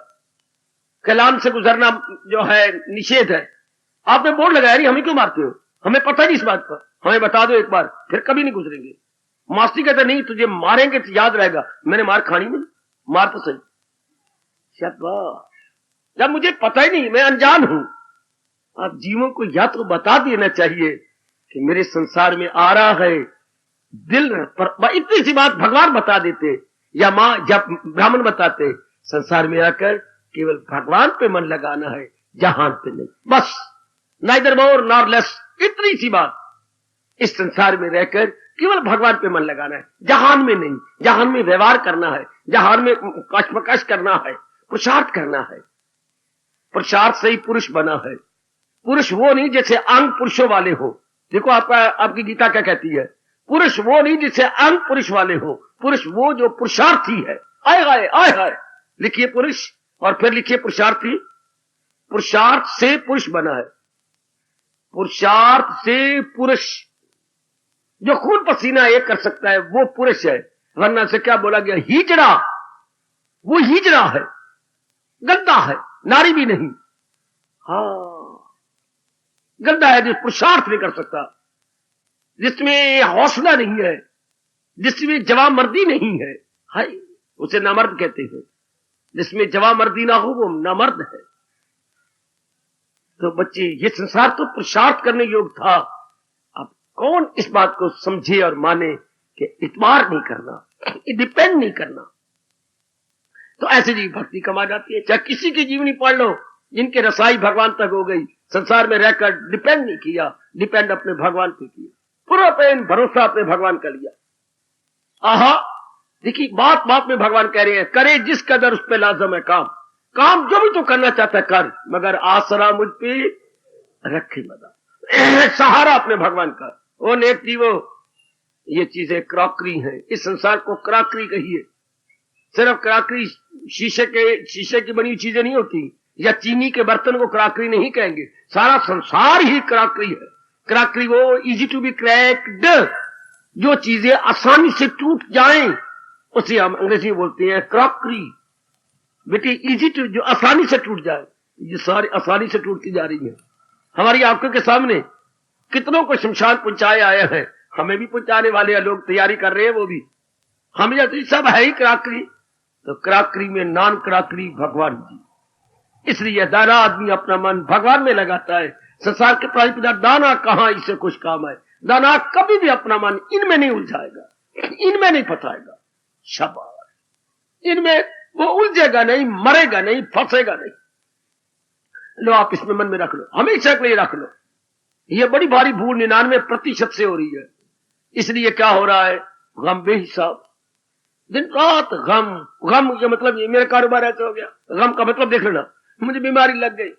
[SPEAKER 1] कलाम से गुजरना जो है निषेध है। आपने बोर्ड लगाया नहीं, हमें क्यों मारते हो? हमें पता ही नहीं इस बात का, हमें बता दो एक बार, फिर कभी नहीं गुजरेंगे। मास्टर कहता नहीं, तुझे मारेंगे तो याद रहेगा। मैंने मार खानी नहीं, मार तो सही। जब मुझे पता ही नहीं, मैं अनजान हूं। आप जीवों को या तो बता देना चाहिए कि मेरे संसार में आ रहा है दिल पर, इतनी सी बात भगवान बता देते, या मां जब ब्राह्मण बताते, संसार में आकर केवल भगवान पे मन लगाना है, जहान पे नहीं। बस नाइदर मोर नॉर लेस, इतनी सी बात। इस संसार में रहकर केवल भगवान पे मन लगाना है, जहान में नहीं। जहान में व्यवहार करना है, जहान में कशमकश करना है, पुरुषार्थ करना है। पुरुषार्थ से ही पुरुष बना है। पुरुष वो नहीं जैसे अंग पुरुषों वाले हो। देखो आपकी गीता क्या कहती है, पुरुष वो नहीं जैसे अंग पुरुष वाले हो, पुरुष वो जो पुरुषार्थी है। आए हाय आए हाय, लिखिए पुरुष और फिर लिखिए पुरुषार्थी। पुरुषार्थ से पुरुष बना है, पुरुषार्थ से पुरुष। जो खून पसीना एक कर सकता है वो पुरुष है, वरना से क्या बोला गया, हिजड़ा। वो हिजड़ा है, गद्दा है, नारी भी नहीं। हाँ, गद्दा है जो पुरुषार्थ नहीं कर सकता, जिसमें हौसला नहीं है, जिसमें जवाबमर्दी नहीं है। हाय, उसे नामर्द कहते हैं। जिसमें जवाबमर्दी ना हो वो नामर्द है। तो बच्चे, ये संसार तो पुरुषार्थ करने योग्य था। अब कौन इस बात को समझे और माने कि इतबार नहीं करना, डिपेंड नहीं करना। तो ऐसे जी भक्ति कमा जाती है। चाहे किसी की जीवनी पढ़ लो, जिनके रसाई भगवान तक हो गई, संसार में रहकर डिपेंड नहीं किया, डिपेंड अपने भगवान पे किया, पूरा प्रेम भरोसा अपने भगवान का लिया। आहा, देखिए बात बात में भगवान कह रहे हैं, करे जिस कदर उस पे लाजम है काम। काम जो भी तो करना चाहता है कर, मगर आसरा मुझ पे रखे मदा। सहारा अपने भगवान का। वो नेक थी वो, ये चीजें क्रॉकरी है। इस संसार को क्रॉकरी कहिए। सिर्फ क्रॉकरी शीशे की बनी हुई चीजें नहीं होती, या चीनी के बर्तन को क्रॉकरी नहीं कहेंगे। सारा संसार ही क्रॉकरी है। क्रॉकरी वो इजी टू बी क्रैक्ड, जो चीजें आसानी से टूट जाएं, उसे हम अंग्रेजी में बोलते हैं क्रॉकरी। बेटी इजी टू, जो आसानी से टूट जाए, ये सारी आसानी से टूटती जा रही है। हमारी आंखों के सामने कितनों को शमशान पहुंचाए आए हैं, हमें भी पहुंचाने वाले लोग तैयारी कर रहे हैं। वो भी हम जैसे सब है ही क्रॉकरी। तो क्रॉकरी में नॉन क्रॉकरी भगवान जी। इसलिए दाना आदमी अपना मन भगवान में लगाता है। संसार के प्राणी पदार्थ दाना कहां इससे कुछ काम है। दाना कभी भी अपना मन इनमें नहीं उलझाएगा, इनमें नहीं फंसाएगा। शाबाश, इनमें वो उलझेगा नहीं, मरेगा नहीं, फंसेगा नहीं। लो आप इसमें मन में रख लो, हमेशा के लिए रख लो। ये बड़ी भारी भूल 99% से हो रही है। इसलिए क्या हो रहा है, गम बेहिसाब, दिन रात गम। गम का मतलब ये मेरा कारोबार ऐसा हो गया। गम का मतलब देख लेना, मुझे बीमारी लग गई,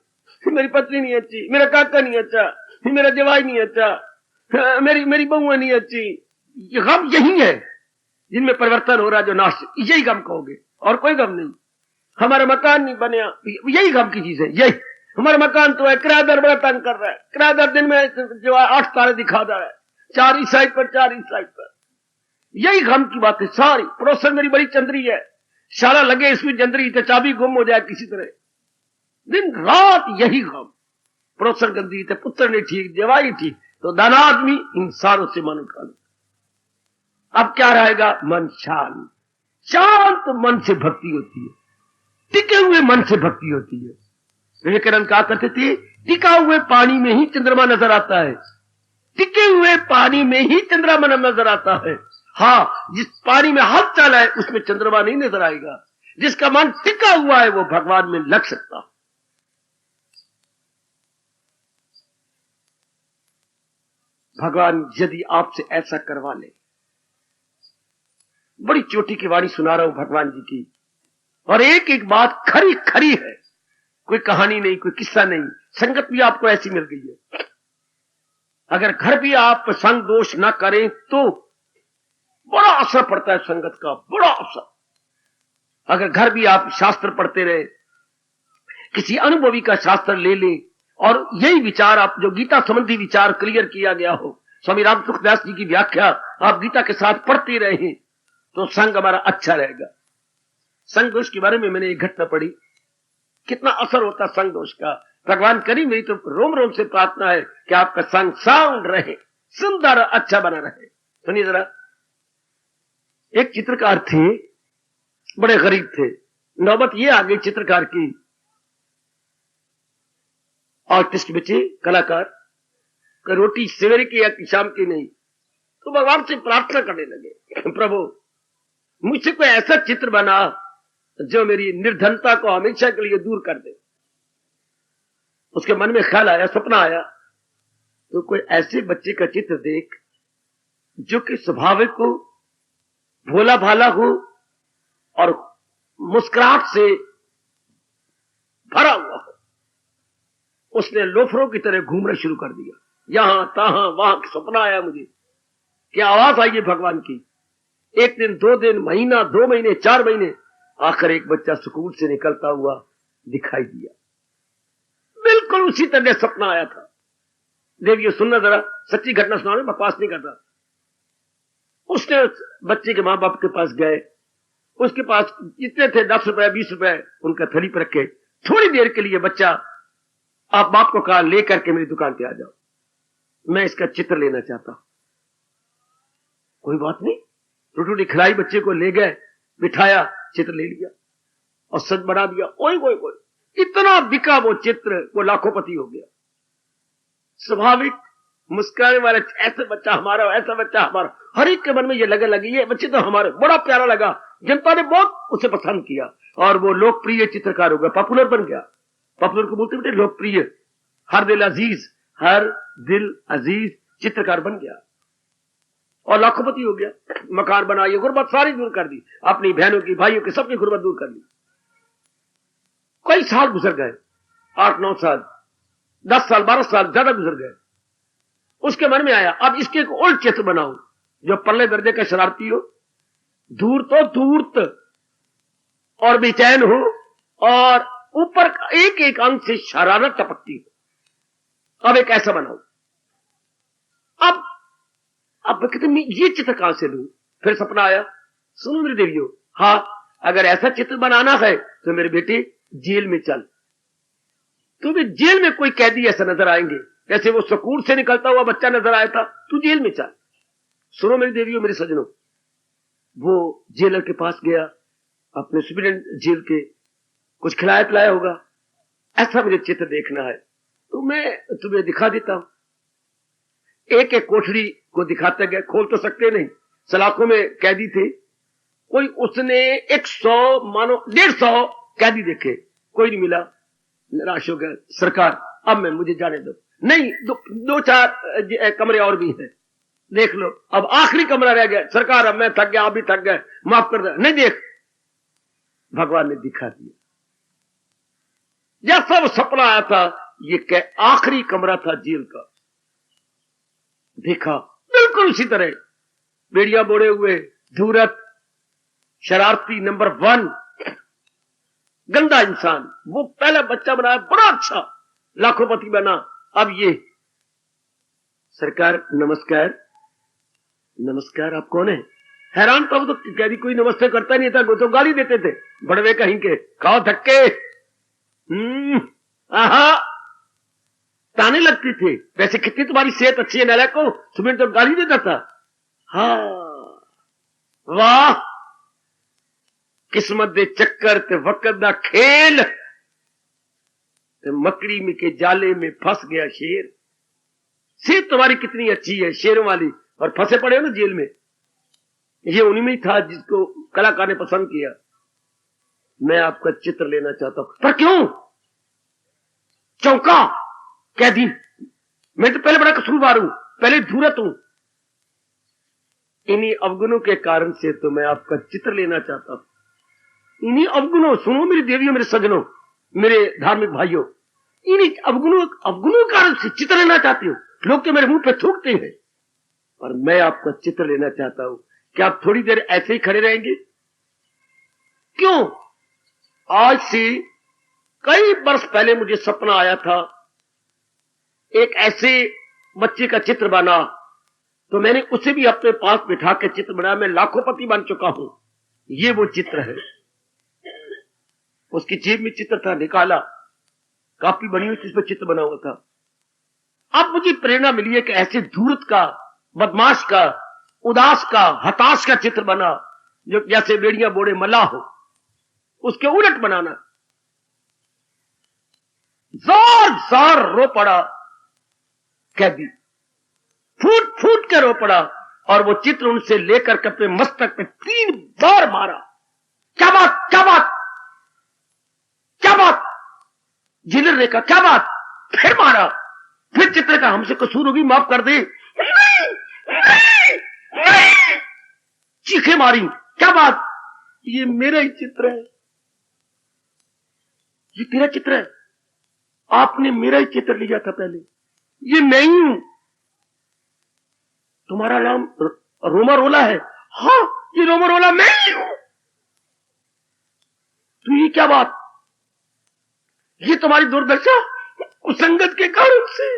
[SPEAKER 1] मेरी पत्नी नहीं अच्छी, मेरा काका नहीं अच्छा, मेरा जवाई नहीं अच्छा, मेरी बहू नहीं अच्छी। ये गम यही है जिनमें परिवर्तन हो रहा, जो नाश, यही गम कहोगे और कोई गम नहीं। हमारा मकान नहीं बनया, यही गम की चीज है। यही हमारा मकान तो है, किराएदार बड़ा तंग कर रहा है। किराएदार दिन में जो 8 तारे दिखा रहा है, 4 इस साइड पर 4 इस साइड पर। यही गम की बात है सारी। पड़ोसन मेरी बड़ी चंद्री है, शाला लगे इसमें चंद्री तो चाबी गुम हो जाए किसी तरह। दिन रात यही गम। पड़ोसन गंदी थे, पुत्र नहीं ठीक, जवाई ठीक। तो दाना आदमी इंसानों से मन उठा लो। अब क्या रहेगा, मन शांत। शांत मन से भक्ति होती है, टिके हुए मन से भक्ति होती है। विवेकानंद कहा करते थे, टिका हुए पानी में ही चंद्रमा नजर आता है, टिके हुए पानी में ही चंद्रमा नजर आता है। हाँ, जिस पानी में हलचल है उसमें चंद्रमा नहीं नजर आएगा। जिसका मन टिका हुआ है वो भगवान में लग सकता। भगवान यदि आपसे ऐसा करवा ले, बड़ी चोटी की वाणी सुना रहा हूं भगवान जी की, और एक एक बात खरी खरी है, कोई कहानी नहीं, कोई किस्सा नहीं। संगत भी आपको ऐसी मिल गई है। अगर घर भी आप संग दोष ना करें तो बड़ा असर पड़ता है संगत का, बड़ा असर। अगर घर भी आप शास्त्र पढ़ते रहे, किसी अनुभवी का शास्त्र ले लें, और यही विचार आप, जो गीता संबंधी विचार क्लियर किया गया हो, स्वामी राम सुखदास जी की व्याख्या आप गीता के साथ पढ़ते रहे, तो संग हमारा अच्छा रहेगा। संग दोष के बारे में मैंने एक घटना पढ़ी, कितना असर होता संग दोष का। भगवान करी, मेरी तो रोम रोम से प्रार्थना है कि आपका संग साउंड रहे, सुंदर अच्छा बना रहे। सुनिए जरा, एक चित्रकार थे, बड़े गरीब थे। नौबत ये आ गई चित्रकार की, आर्टिस्ट बचे, कलाकार, रोटी सवेरे की या शाम की नहीं। तो भगवान से प्रार्थना करने लगे, प्रभु मुझसे कोई ऐसा चित्र बना जो मेरी निर्धनता को हमेशा के लिए दूर कर दे। उसके मन में ख्याल आया, सपना आया, तो कोई ऐसे बच्चे का चित्र देख जो कि स्वाभाविक हो, भोला भाला हो और मुस्कुराहट से भरा हुआ हो, उसने लोफरों की तरह घूमना शुरू कर दिया। यहां तहां वहां सपना आया मुझे, क्या आवाज आई है भगवान की। एक दिन, 2 दिन, महीना, 2 महीने, 4 महीने, आखिर एक बच्चा स्कूल से निकलता हुआ दिखाई दिया। बिल्कुल उसी तरह सपना आया था। देवियों सुनना जरा, सच्ची घटना सुनाने, बकवास नहीं कर रहा। उसने उस बच्चे के मां बाप के पास गए, उसके पास जितने थे 10 रुपए 20 रुपए उनका थैली पर रखे। थोड़ी देर के लिए बच्चा आप बाप को कहा लेकर के मेरी दुकान पे आ जाओ, मैं इसका चित्र लेना चाहता हूं। कोई बात नहीं, रोटी खिलाई, बच्चे को ले गए, बिठाया, चित्र ले लिया और सच बना दिया। ओए ओए ओए, इतना बिका वो चित्र, वो लाखोंपति हो गया। स्वाभाविक मुस्कुराने वाला, ऐसा बच्चा हमारा, ऐसा बच्चा हमारा, हर एक के मन में ये लगे लगी, ये बच्चे तो हमारे, बड़ा प्यारा लगा। जनता ने बहुत उसे पसंद किया और वो लोकप्रिय चित्रकार हो गया, पॉपुलर बन गया। पॉपुलर को बोलते बेटे लोकप्रिय, हर दिल अजीज चित्रकार बन गया और लाखोंपति हो गया। मकान बनाई, गुर्बत सारी दूर कर दी, अपनी बहनों की, भाइयों की, सबकी गुर्बत दूर कर दी। कई साल गुजर गए, 8-9 साल, 10 साल, 12 साल ज्यादा गुजर गए। उसके मन में आया अब इसके एक उल्ट चित्र बनाऊं, जो पल्ले दर्जे का शरारती हो, धूर्त और बेचैन हो और ऊपर एक एक अंग से शरारत टपकती हो। अब एक ऐसा बनाऊं। अब कहते ये चित्र कहां से लूं? फिर सपना आया, सुनो मेरी देवियों, हाँ अगर ऐसा चित्र बनाना है तो मेरे बेटे जेल में चल। तुम्हें जेल में कोई कैदी ऐसा नजर आएंगे, जैसे वो स्कूल से निकलता हुआ बच्चा नजर आया था, तू जेल में चल। सुनो मेरी देवियों, मेरे सजनों, वो जेलर के पास गया, अपने सुप्रीटेंडेंट जेल के, कुछ खिलाया पिलाया होगा, ऐसा मुझे चित्र देखना है तो मैं तुम्हें दिखा देता हूं। एक एक कोठरी को दिखाते गए, खोल तो सकते नहीं, सलाखों में कैदी थे। कोई उसने 100 मानो 150 कैदी देखे, कोई नहीं मिला, निराश हो गया। सरकार अब मैं, मुझे जाने दो। नहीं, 2-4 कमरे और भी हैं, देख लो, अब आखिरी कमरा रह गया। सरकार अब मैं थक गया, आप भी थक गए, माफ कर दो। नहीं, देख, भगवान ने दिखा दिया जैसा वो सपना आया था। ये आखिरी कमरा था जेल का। देखा बिल्कुल उसी तरह, बेड़िया बोड़े हुए, धूरत, शरारती, नंबर 1, गंदा इंसान। वो पहला बच्चा बनाया, बड़ा अच्छा, लाखोंपति बना। अब ये, सरकार नमस्कार। नमस्कार, आप कौन है? हैरान था वो, तो कैदी कोई नमस्ते करता नहीं था, वो तो गाली देते थे, बड़वे कहीं के, खाओ धक्के, आहा, ताने लगती थे। वैसे कितनी तुम्हारी सेहत अच्छी है नालायक को, तुम्हें तो गाली देता था। हाँ, वाह, किस्मत दे चक्कर ते वक्त दा खेल, ते मकड़ी में के जाले में फंस गया शेर। सेहत तुम्हारी कितनी अच्छी है, शेरों वाली, और फंसे पड़े हो ना जेल में। ये उन्हीं में ही था जिसको कलाकार ने पसंद किया। मैं आपका चित्र लेना चाहता हूं। पर क्यों? चौंका कैदी, मैं तो पहले बड़ा कसूरवार हूं, पहले धूरत हूं। इन्हीं अवगुणों के कारण से तो मैं आपका चित्र लेना चाहता हूं। इन्हीं अवगुणों, सुनो मेरी देवियों, मेरे सजनों, मेरे धार्मिक भाइयों, इन्हीं अवगुणों के कारण से चित्र लेना चाहते हो। लोग तो मेरे मुंह पे थूकते हैं, पर मैं आपका चित्र लेना चाहता हूं। क्या आप थोड़ी देर ऐसे ही खड़े रहेंगे? क्यों? आज से कई वर्ष पहले मुझे सपना आया था, एक ऐसे बच्चे का चित्र बना, तो मैंने उसे भी अपने पास बिठा के चित्र बनाया। मैं लाखोंपति बन चुका हूं। ये वो चित्र है। उसकी जेब में चित्र था, निकाला, कापी बनी हुई थी, इस पर चित्र बना हुआ था। अब मुझे प्रेरणा मिली है कि ऐसे धूर्त का, बदमाश का, उदास का, हताश का चित्र बना, जो जैसे बेड़ियां बोड़े मल्लाह हो, उसके उलट बनाना। जोर जोर रो पड़ा कैदी, फूट फूट के रो पड़ा, और वो चित्र उनसे लेकर के अपने मस्तक पे 3 बार मारा। क्या बात, क्या बात, क्या बात? जेलर ने कहा क्या बात? फिर मारा। फिर चित्र का, हमसे कसूर होगी, माफ कर दे। नहीं, नहीं, चीखें मारी, क्या बात, ये मेरा ही चित्र है, ये तेरा चित्र है, आपने मेरा ही चित्र लिया था पहले, ये मैं ही हूं, तुम्हारा नाम रोमरोला है, हाँ ये रोमरोला मैं ही हूं, तो ये क्या बात, ये तुम्हारी दुर्दशा कुसंगत के कारण से,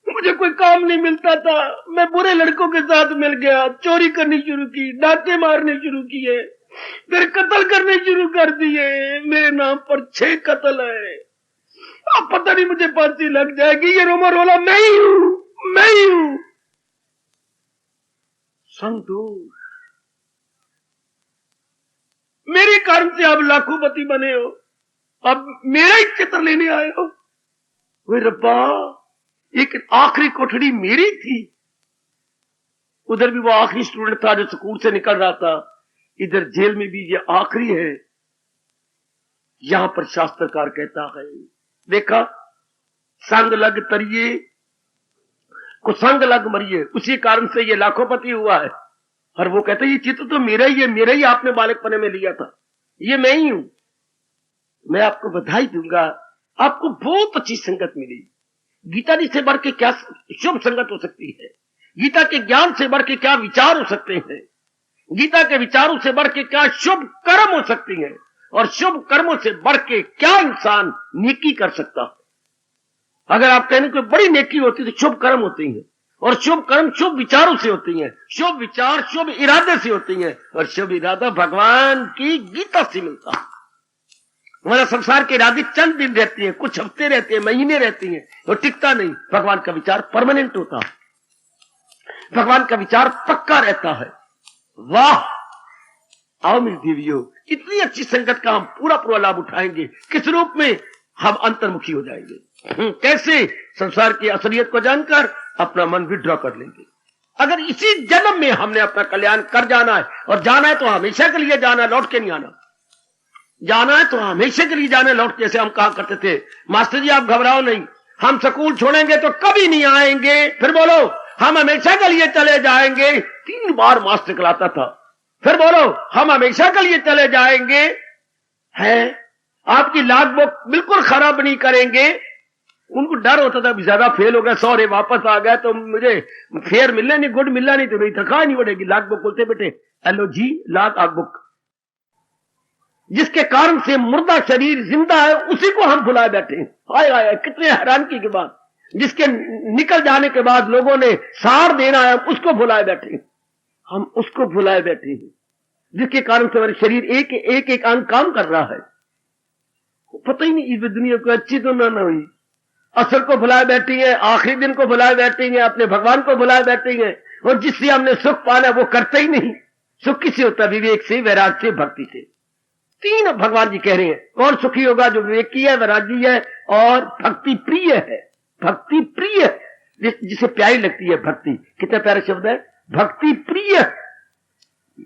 [SPEAKER 1] मुझे कोई काम नहीं मिलता था, मैं बुरे लड़कों के साथ मिल गया, चोरी करनी शुरू की, डाके मारने शुरू किए, फिर कत्ल करने शुरू कर दिए, मेरे नाम पर 6 कत्ल है, अब पता नहीं मुझे फांसी लग जाएगी, ये रोमरोला मैं ही हूं, मैं ही हूं। संतोष, मेरे कारण से आप लाखोंपति बने हो, अब मेरा ही चित्र लेने आए हो, वे रब्बा, एक आखिरी कोठड़ी मेरी थी, उधर भी वो आखिरी स्टूडेंट था जो स्कूल से निकल रहा था, इधर जेल में भी ये आखिरी है। यहां पर शास्त्रकार कहता है, देखा, संग लग तरिए कुसंग लग मरिए, उसी कारण से ये लाखोंपति हुआ है। और वो कहते ये चित्र तो मेरा ही है, मेरा ही आपने बालकपने में लिया था, ये मैं ही हूं। मैं आपको बधाई दूंगा, आपको बहुत अच्छी संगत मिली। गीता जी से बढ़ के क्या शुभ संगत हो सकती है, गीता के ज्ञान से बढ़ के क्या विचार हो सकते हैं, गीता के विचारों से बढ़ के क्या शुभ कर्म हो सकती है, और शुभ कर्मों से बढ़ के क्या इंसान नेकी कर सकता है। अगर आप कहने कोई बड़ी नेकी होती तो शुभ कर्म होती है, और शुभ कर्म शुभ विचारों से होती हैं, शुभ विचार शुभ इरादे से होती हैं, और शुभ इरादा भगवान की गीता से मिलता है। हमारा संसार के इरादे चंद दिन रहती हैं, कुछ हफ्ते रहते हैं, महीने रहती हैं, और टिकता नहीं। भगवान का विचार परमानेंट होता है, भगवान का विचार पक्का रहता है। वाह, आओ मेरी देवियों, इतनी अच्छी संगत का हम पूरा पूरा लाभ उठाएंगे। किस रूप में? हम अंतर्मुखी हो जाएंगे। कैसे? संसार की असलियत को जानकर अपना मन विड्रॉ कर लेंगे। अगर इसी जन्म में हमने अपना कल्याण कर जाना है, और जाना है तो हमेशा के लिए जाना, लौट के नहीं आना। जाना है तो हमेशा के लिए जाना, लौट। जैसे हम कहा करते थे, मास्टर जी आप घबराओ नहीं, हम स्कूल छोड़ेंगे तो कभी नहीं आएंगे। फिर बोलो, हम हमेशा के लिए चले जाएंगे। 3 बार मास्टर कहलाता था। फिर बोलो, हम हमेशा के लिए चले जाएंगे। है, आपकी लॉग बुक बिल्कुल खराब नहीं करेंगे। उनको डर होता था, ज्यादा फेल हो गया, सॉरी वापस आ गया तो मुझे फेयर मिलना नहीं, गुड मिलना नहीं, तो मेरी तनख्वाह नहीं बढ़ेगी। लॉग बुक बोलते बेटे, हेलो जी लॉग बुक। जिसके कारण से मुर्दा शरीर जिंदा है, उसी को हम भुलाए बैठे। हाय हाय, कितने हैरानगी के बाद, जिसके निकल जाने के बाद लोगों ने सार देना है, उसको भुलाए बैठे। हम उसको भुलाए बैठे हैं, जिसके कारण से हमारे शरीर एक एक अंग काम कर रहा है। पता ही नहीं इस दुनिया को अच्छी तो ना हुई। असर को भुलाए बैठी है, आखिरी दिन को भुलाए बैठी है, अपने भगवान को भुलाए बैठी है, और जिससे हमने सुख पाना वो करते ही नहीं। सुख किससे होता है? विवेक से, वैराग से, भक्ति से। 3 भगवान जी कह रहे हैं। कौन सुखी होगा? जो विवेकी है, वैरागी है और भक्ति प्रिय है। भक्ति प्रिय, जिसे प्यारी लगती है भक्ति। कितना प्यारा शब्द है, भक्ति प्रिय।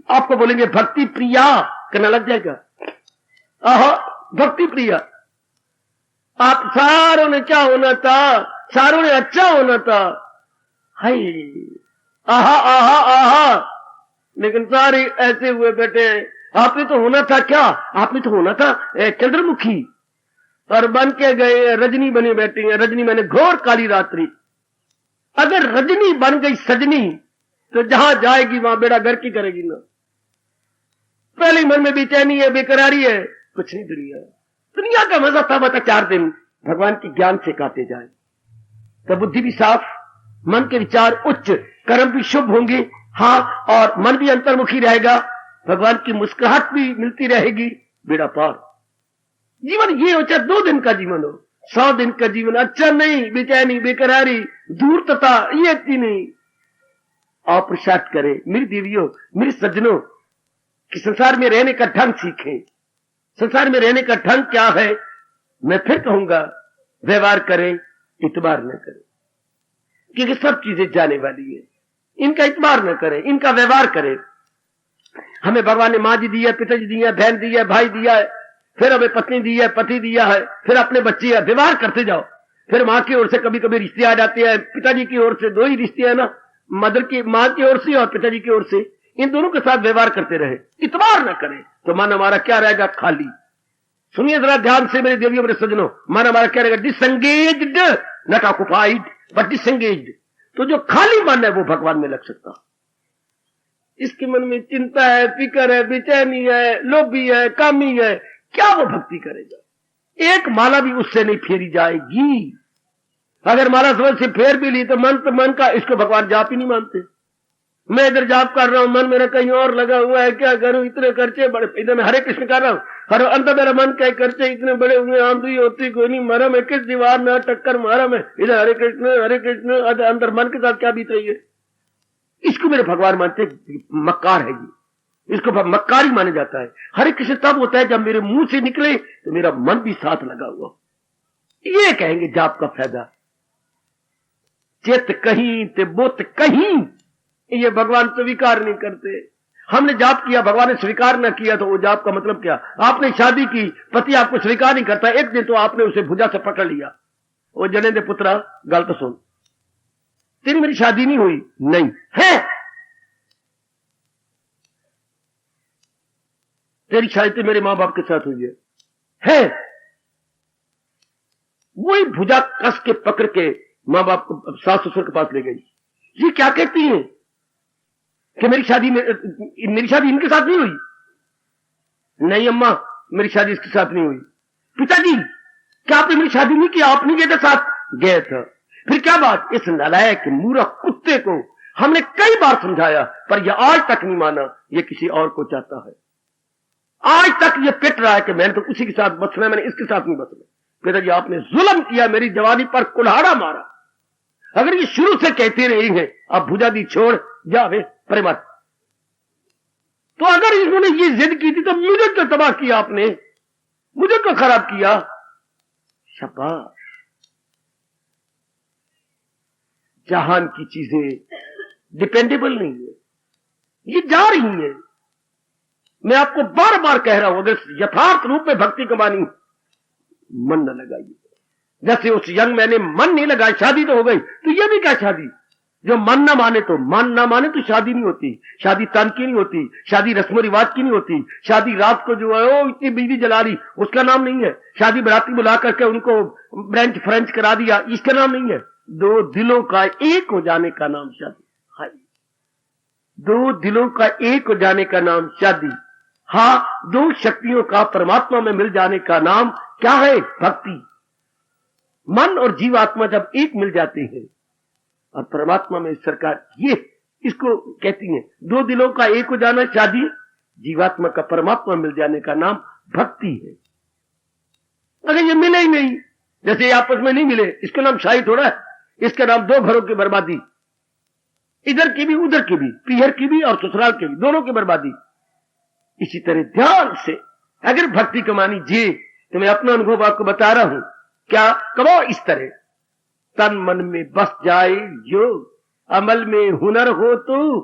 [SPEAKER 1] आपको बोलेंगे भक्ति प्रिया, कहना लग जाएगा। भक्ति प्रिया। आप सारों ने क्या होना था? सारों ने अच्छा होना था। हाय, आहा आहा आहा, लेकिन सारे ऐसे हुए बैठे। आपने तो होना था क्या? आपने तो होना था चंद्रमुखी, और बन के गए रजनी बने बैठे हैं। रजनी मैंने घोर काली रात्रि। अगर रजनी बन गई सजनी, तो जहां जाएगी वहां बेड़ा घर की करेगी ना। पहले मन में बेचैनी है, बेकरारी है, कुछ नहीं। दुनिया का मजा था बता 4 दिन भगवान के ज्ञान से काटे जाए, तो बुद्धि भी साफ, मन के विचार उच्च, कर्म भी शुभ होंगे। हाँ, और मन भी अंतर्मुखी रहेगा, भगवान की मुस्कुराहट भी मिलती रहेगी, बेड़ा पार। जीवन ये हो, चाहे 2 दिन का जीवन हो, 100 दिन का जीवन अच्छा नहीं। बेचैनी, बेकरारी, धूर्तता, ये अच्छी नहीं। आप पुरुषार्थ करें मेरी देवियों, मेरे सज्जनों, कि संसार में रहने का ढंग सीखें। संसार में रहने का ढंग क्या है? मैं फिर कहूंगा, व्यवहार करें, इतबार न करें, क्योंकि सब चीजें जाने वाली है। इनका इतबार न करें, इनका व्यवहार करें। हमें भगवान ने माँ जी दी है, पिताजी दी है, बहन दी है, भाई दिया है, फिर हमें पत्नी दी है, पति दिया है, फिर अपने बच्चे है। व्यवहार करते जाओ। फिर माँ की ओर से कभी कभी रिश्ते आ जाते हैं, पिताजी की ओर से 2 ही रिश्ते हैं ना, मदर की, माँ की ओर से और पिताजी की ओर से। इन दोनों के साथ व्यवहार करते रहे, इतबार न करें तो मन हमारा क्या रहेगा? खाली। सुनिए जरा ध्यान से मेरे देवियों, मेरे सज्जनों, मन हमारा क्या रहेगा? डिसंगेज्ड, नॉट ऑक्युपाइड बट डिसंगेज्ड। तो जो खाली मन है वो भगवान में लग सकता। इसके मन में चिंता है, फिक्र है, बेचैनी है, लोभी है, कामी है, क्या वो भक्ति करेगा? एक माला भी उससे नहीं फेरी जाएगी। अगर माला समझ से फेर भी ली तो मन का इसको भगवान जाप ही नहीं मानते। मैं इधर जाप कर रहा हूं, मन मेरा कहीं और लगा हुआ है, क्या करूं? इतने खर्चे बड़े, इधर मैं हरे कृष्ण कर रहा हूं, हर अंदर मेरा मन क्या खर्चे इतने बड़े हुए, आंधी होती कोई नहीं, मरा मैं किस दीवार में टक्कर मारा मैं, इधर हरे कृष्ण, अंदर मन के साथ क्या बीत रही है? इसको मेरे भगवान मानते मक्कार है ये, इसको मक्कारी माना जाता है। हरे कृष्ण तब होता है जब मेरे मुंह से निकले तो मेरा मन भी साथ लगा हुआ। ये कहेंगे जाप का फायदा। चित कहीं ते बुत कहीं, ये भगवान स्वीकार नहीं करते। हमने जाप किया, भगवान ने स्वीकार न किया, तो वो जाप का मतलब क्या? आपने शादी की, पति आपको स्वीकार नहीं करता, एक दिन तो आपने उसे भुजा से पकड़ लिया, वो जने दे पुत्रा गल तो सुन, तेरी मेरी शादी नहीं हुई। नहीं है, तेरी शादी तो मेरे मां बाप के साथ हुई है। वही भुजा कस के पकड़ के मां बाप को, सास ससुर के पास ले गई। ये क्या कहती हैं कि मेरी शादी इनके साथ नहीं हुई? नहीं अम्मा, मेरी शादी इसके साथ नहीं हुई। पिताजी, क्या आपने मेरी शादी नहीं की? आप नहीं गए थे साथ? गए थे। फिर क्या बात? इस नालायक मूर्ख कुत्ते को हमने कई बार समझाया, पर यह आज तक नहीं माना, यह किसी और को चाहता है। आज तक यह पिट रहा है कि मैंने तो उसी के साथ बसना है, मैंने इसके साथ नहीं बसना। पिताजी, आपने जुल्म किया, मेरी जवानी पर कुल्हाड़ा मारा। अगर ये शुरू से कहते रही है अब भुजा दी छोड़ जावे परे मत, तो अगर इन्होंने ये जिद की थी तो मुझे तो तबाह किया आपने, मुझे तो खराब किया। शाबाश। जहान की चीजें डिपेंडेबल नहीं है, ये जा रही है। मैं आपको बार बार कह रहा हूं, अगर यथार्थ रूप में भक्ति कमानी, मन न लगाइए। जैसे उस यंग मैंने मन नहीं लगाया, शादी तो हो गई, तो ये भी क्या शादी? जो मन ना माने तो शादी नहीं होती। शादी तन की नहीं होती, शादी रस्म रिवाज की नहीं होती। शादी रात को जो है वो इतनी बिजली जला रही, उसका नाम नहीं है। शादी बराती बुला करके उनको ब्रेंच फ्रेंच करा दिया, इसका नाम नहीं है। दो दिलों का एक हो जाने का नाम शादी। हाय, दो दिलों का एक हो जाने का नाम शादी। हाँ, दो शक्तियों का परमात्मा में मिल जाने का नाम क्या है? भक्ति। मन और जीवात्मा जब एक मिल जाते हैं और परमात्मा में सरकार, ये इसको कहती है दो दिलों का एक हो जाना शादी, जीवात्मा का परमात्मा मिल जाने का नाम भक्ति है। अगर ये मिले ही नहीं, जैसे ये आपस में नहीं मिले, इसका नाम शाही थोड़ा है, इसका नाम दो घरों की बर्बादी, इधर की भी उधर की भी, पीहर की भी और ससुराल की भी, दोनों की बर्बादी। इसी तरह ध्यान से अगर भक्ति कमानी जी, तो मैं अपना अनुभव आपको बता रहा हूं। क्या करो? इस तरह तन मन में बस जाए योग, अमल में हुनर हो तो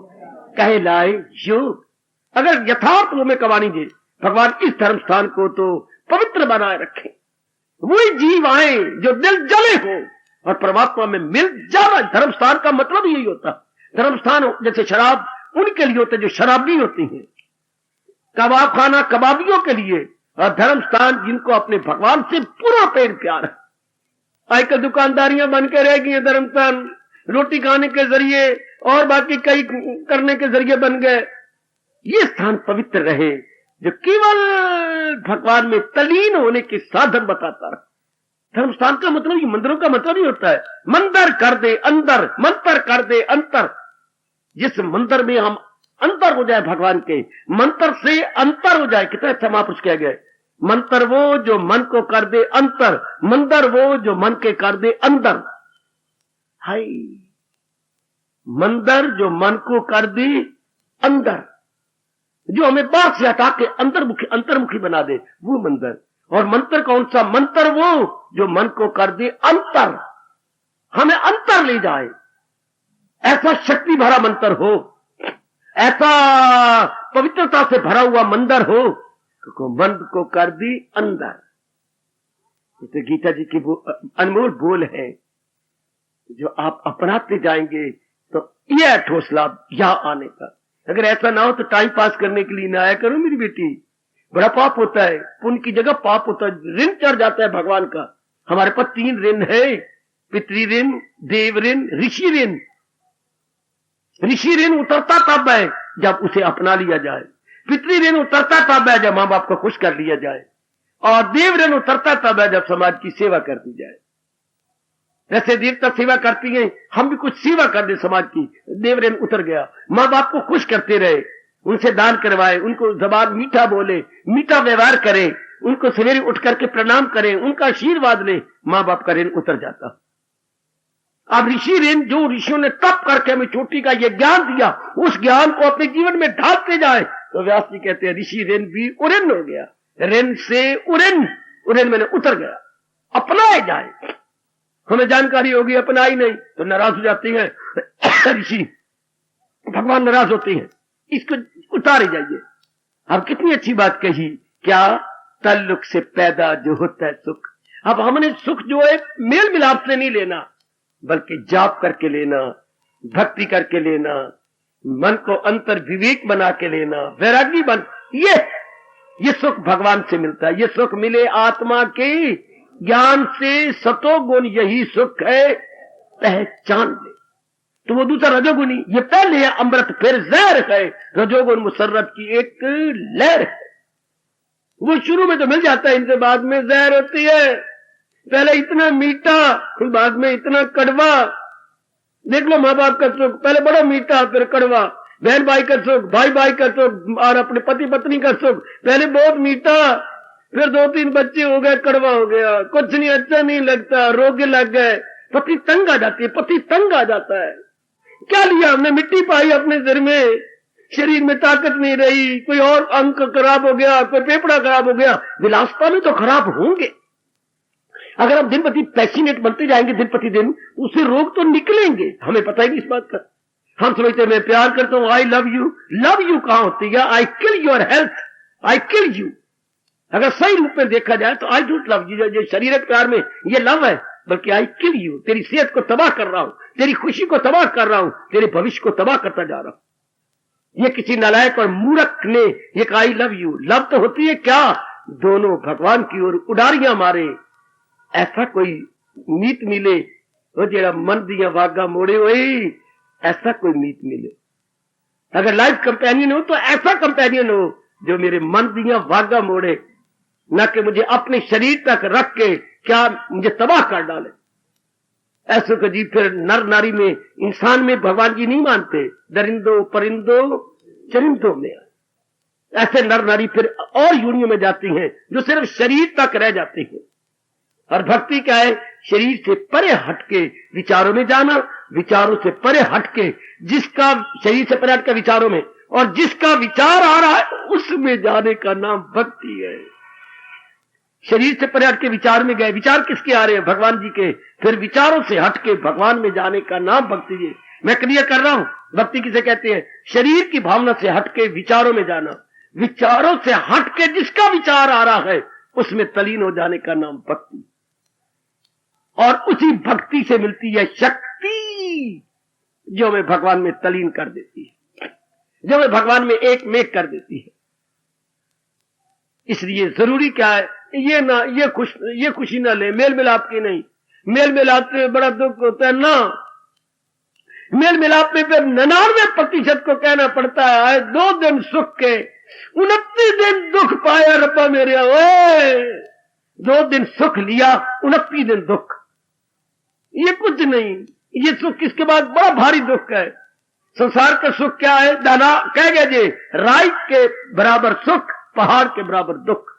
[SPEAKER 1] कहलाए योग। अगर यथार्थ रूप में कमानी जी, भगवान इस धर्म स्थान को तो पवित्र बनाए रखे। वही जीव आए जो दिल जले हो और परमात्मा में मिल जाना। धर्म स्थान का मतलब यही होता। धर्म स्थान जैसे शराब उनके लिए होते जो शराबी होती हैं, कबाब खाना कबाबियों के लिए, और धर्म स्थान जिनको अपने भगवान से पूरा प्रेम प्यार है। आजकल दुकानदारियां बन के रह गई, धर्म स्थान रोटी खाने के जरिए और बाकी कई करने के जरिए बन गए। ये स्थान पवित्र रहे जो केवल भगवान में तलीन होने के साधन बताता है। धर्म स्थान का मतलब, ये मंदिरों का मतलब ही होता है मंदिर कर दे अंदर, मंत्र कर दे अंतर। जिस मंदिर में हम अंतर हो जाए भगवान के, मंत्र से अंतर हो जाए। कितना अच्छा महापुरुष कह गए, मंत्र वो जो मन को कर दे अंतर, मंदिर वो जो मन के कर दे अंदर। हाय, मंदिर जो मन को कर दे अंदर, जो हमें बाहर से हटा के अंतर्मुखी बना दे, वो मंदिर। और मंत्र कौन सा? मंत्र वो जो मन को कर दे अंतर, हमें अंतर ले जाए। ऐसा शक्ति भरा मंत्र हो, ऐसा पवित्रता से भरा हुआ मंदिर हो, तो मन को कर दी अंदर। तो गीता जी की वो अनमोल बोल है, जो आप अपनाते जाएंगे तो यह ठोस लाभ यहां आने का। अगर ऐसा ना हो तो टाइम पास करने के लिए ना आया करो मेरी बेटी, बड़ा पाप होता है, पुण्य की जगह पाप होता है, ऋण चढ़ जाता है भगवान का। हमारे पास 3 ऋण है, पितृ ऋण, देव ऋण, ऋषि ऋण। ऋषि ऋण उतरता तब है जब उसे अपना लिया जाए, पितृ ऋण उतरता तब है जब मां बाप को खुश कर लिया जाए, और देव ऋण उतरता तब है जब समाज की सेवा कर दी जाए। जैसे देवता सेवा करती हैं, हम भी कुछ सेवा कर दे समाज की, देव ऋण उतर गया। मां बाप को खुश करते रहे, उनसे दान करवाए, उनको जबान मीठा बोले, मीठा व्यवहार करें, उनको सवेरे उठ करके प्रणाम करें, उनका आशीर्वाद लें, मां बाप का ऋण उतर जाता। अब ऋषि ऋण, जो ऋषियों ने तप करके हमें चोटी का ये ज्ञान दिया, उस ज्ञान को अपने जीवन में ढालते जाए, तो व्यास जी कहते हैं ऋषि ऋण भी उऋण हो गया, ऋण से उऋण, उऋण मैंने उतर गया, अपनाए जाए। हमें जानकारी होगी, अपनाई नहीं तो नाराज हो जाती है ऋषि, भगवान नाराज होते हैं, इसको उतारे जाइए। अब कितनी अच्छी बात कही, क्या तल्लुक से पैदा जो होता है सुख। अब हमने सुख जो है मेल मिलाप से नहीं लेना, बल्कि जाप करके लेना, भक्ति करके लेना, मन को अंतर विवेक बना के लेना, वैरागी बन, ये सुख भगवान से मिलता है। ये सुख मिले आत्मा के ज्ञान से, सतोगुण यही सुख है, पहचान ले। तो वो दूसरा रजोगुनी, ये पहले है अमृत फिर जहर है, रजोगुण मुसर्रत की एक लहर है। वो शुरू में तो मिल जाता है, इनसे बाद में जहर होती है। पहले इतना मीठा, फिर बाद में इतना कड़वा। देख लो माँ बाप का सुख, पहले बड़ा मीठा फिर कड़वा, बहन भाई का सुख, भाई भाई का सुख, और अपने पति पत्नी का सुख, पहले बहुत मीठा, फिर 2-3 बच्चे हो गए, कड़वा हो गया, कुछ नहीं, अच्छा नहीं लगता, रोग लग गए, पति तंग आ जाती है, पति तंग आ जाता है। क्या लिया हमने, मिट्टी पाई अपने सिर में, शरीर में ताकत नहीं रही, कोई और अंग खराब हो गया, कोई फेफड़ा खराब हो गया, विलासता में तो खराब होंगे। अगर हम दिन प्रति पैसिनेट बनते जाएंगे दिन प्रतिदिन, उससे रोग तो निकलेंगे, हमें पता ही नहीं इस बात का। हम समझते मैं प्यार करता हूं, I love you. Love you कहां होती है, I kill your health, I kill you. अगर सही रूप में देखा जाए तो आई डोंट लव यू, जो शरीरक प्यार में ये लव है, बल्कि आई किल यू, तेरी सेहत को तबाह कर रहा हूं, तेरी खुशी को तबाह कर रहा हूं, तेरे भविष्य को तबाह करता जा रहा हूं। ये किसी नालायक और मूर्ख ने ये कहा आई लव यू। लव तो होती है क्या, दोनों भगवान की ओर उडारियां मारे, ऐसा कोई मीत मिले वो जेड़ा मन दिया वागा मोड़े हुए, ऐसा कोई मीत मिले। अगर लाइफ कंपेनियन हो तो ऐसा कंपेनियन हो जो मेरे मन दिया वागा मोड़े, न कि मुझे अपने शरीर तक रख के क्या मुझे तबाह कर डाले। ऐसे को जी फिर नर नारी में, इंसान में भगवान जी नहीं मानते, दरिंदो परिंदो चरिंदो में। ऐसे नर नारी फिर और यूनियों में जाती हैं जो सिर्फ शरीर तक रह जाती हैं। और भक्ति क्या है, शरीर से परे हटके विचारों में जाना, विचारों से परे हटके, जिसका शरीर से परे हटके विचारों में, और जिसका विचार आ रहा है उसमें जाने का नाम भक्ति है। शरीर से परे हटके विचार में गए, विचार किसके आ रहे हैं, भगवान जी के, फिर विचारों से हटके भगवान में जाने का नाम भक्ति है। मैं क्लियर कर रहा हूं, भक्ति किसे कहते हैं, शरीर की भावना से हटके विचारों में जाना, विचारों से हटके जिसका विचार आ रहा है उसमें तलीन हो जाने का नाम भक्ति। और उसी भक्ति से मिलती है शक्ति जो हमें भगवान में तलीन कर देती है, जो हमें भगवान में एक मेक कर देती है। इसलिए जरूरी क्या है, ये खुशी ना ले, मेल मिलाप की नहीं। मेल मिलाप में बड़ा दुख होता है ना, मेल मिलाप में फिर 99% को कहना पड़ता है 2 दिन सुख के 29 दिन दुख पाया रब्बा मेरे, ओए 2 दिन सुख लिया 29 दिन दुख, ये कुछ नहीं। ये सुख किसके बाद बड़ा भारी दुख है। संसार का सुख क्या है, दाना कह गए जी, राई के बराबर सुख, पहाड़ के बराबर दुख।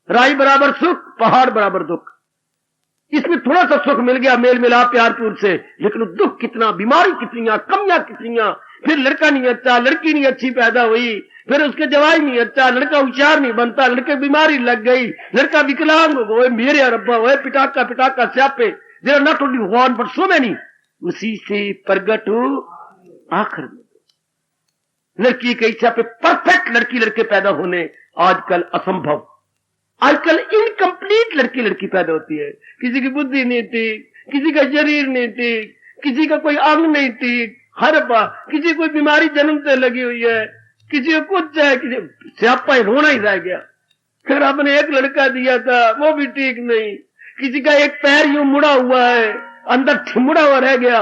[SPEAKER 1] राई बराबर सुख, पहाड़ बराबर दुख। इसमें थोड़ा सा सुख मिल गया मेल मिलाप प्यार प्यूर से, लेकिन दुख कितना, बीमारी कितनी, कमियां कितनी, फिर लड़का नहीं अच्छा, लड़की नहीं अच्छी पैदा हुई, फिर उसके जवाई नहीं अच्छा, लड़का होशियार नहीं बनता, लड़के बीमारी लग गई, लड़का विकलांग हो गए, मेरे रब्बा वो पिटाका पिटाका स्यापे, they're not only one but so many, उसी से प्रगट हो आखिर में। लड़की की इच्छा पे परफेक्ट लड़की लड़के पैदा होने आजकल असंभव, आजकल इनकम्प्लीट लड़की लड़की पैदा होती है। किसी की बुद्धि नहीं ठीक, किसी का शरीर नहीं ठीक, किसी का कोई अंग नहीं ठीक, हर बार किसी कोई बीमारी जन्म से लगी हुई है, किसी को कुछ है, किसी स्यापा ही रोना ही रह गया। फिर आपने एक लड़का दिया था वो भी ठीक नहीं, किसी का एक पैर यूं मुड़ा हुआ है, अंदर ठिमुड़ा हुआ रह गया।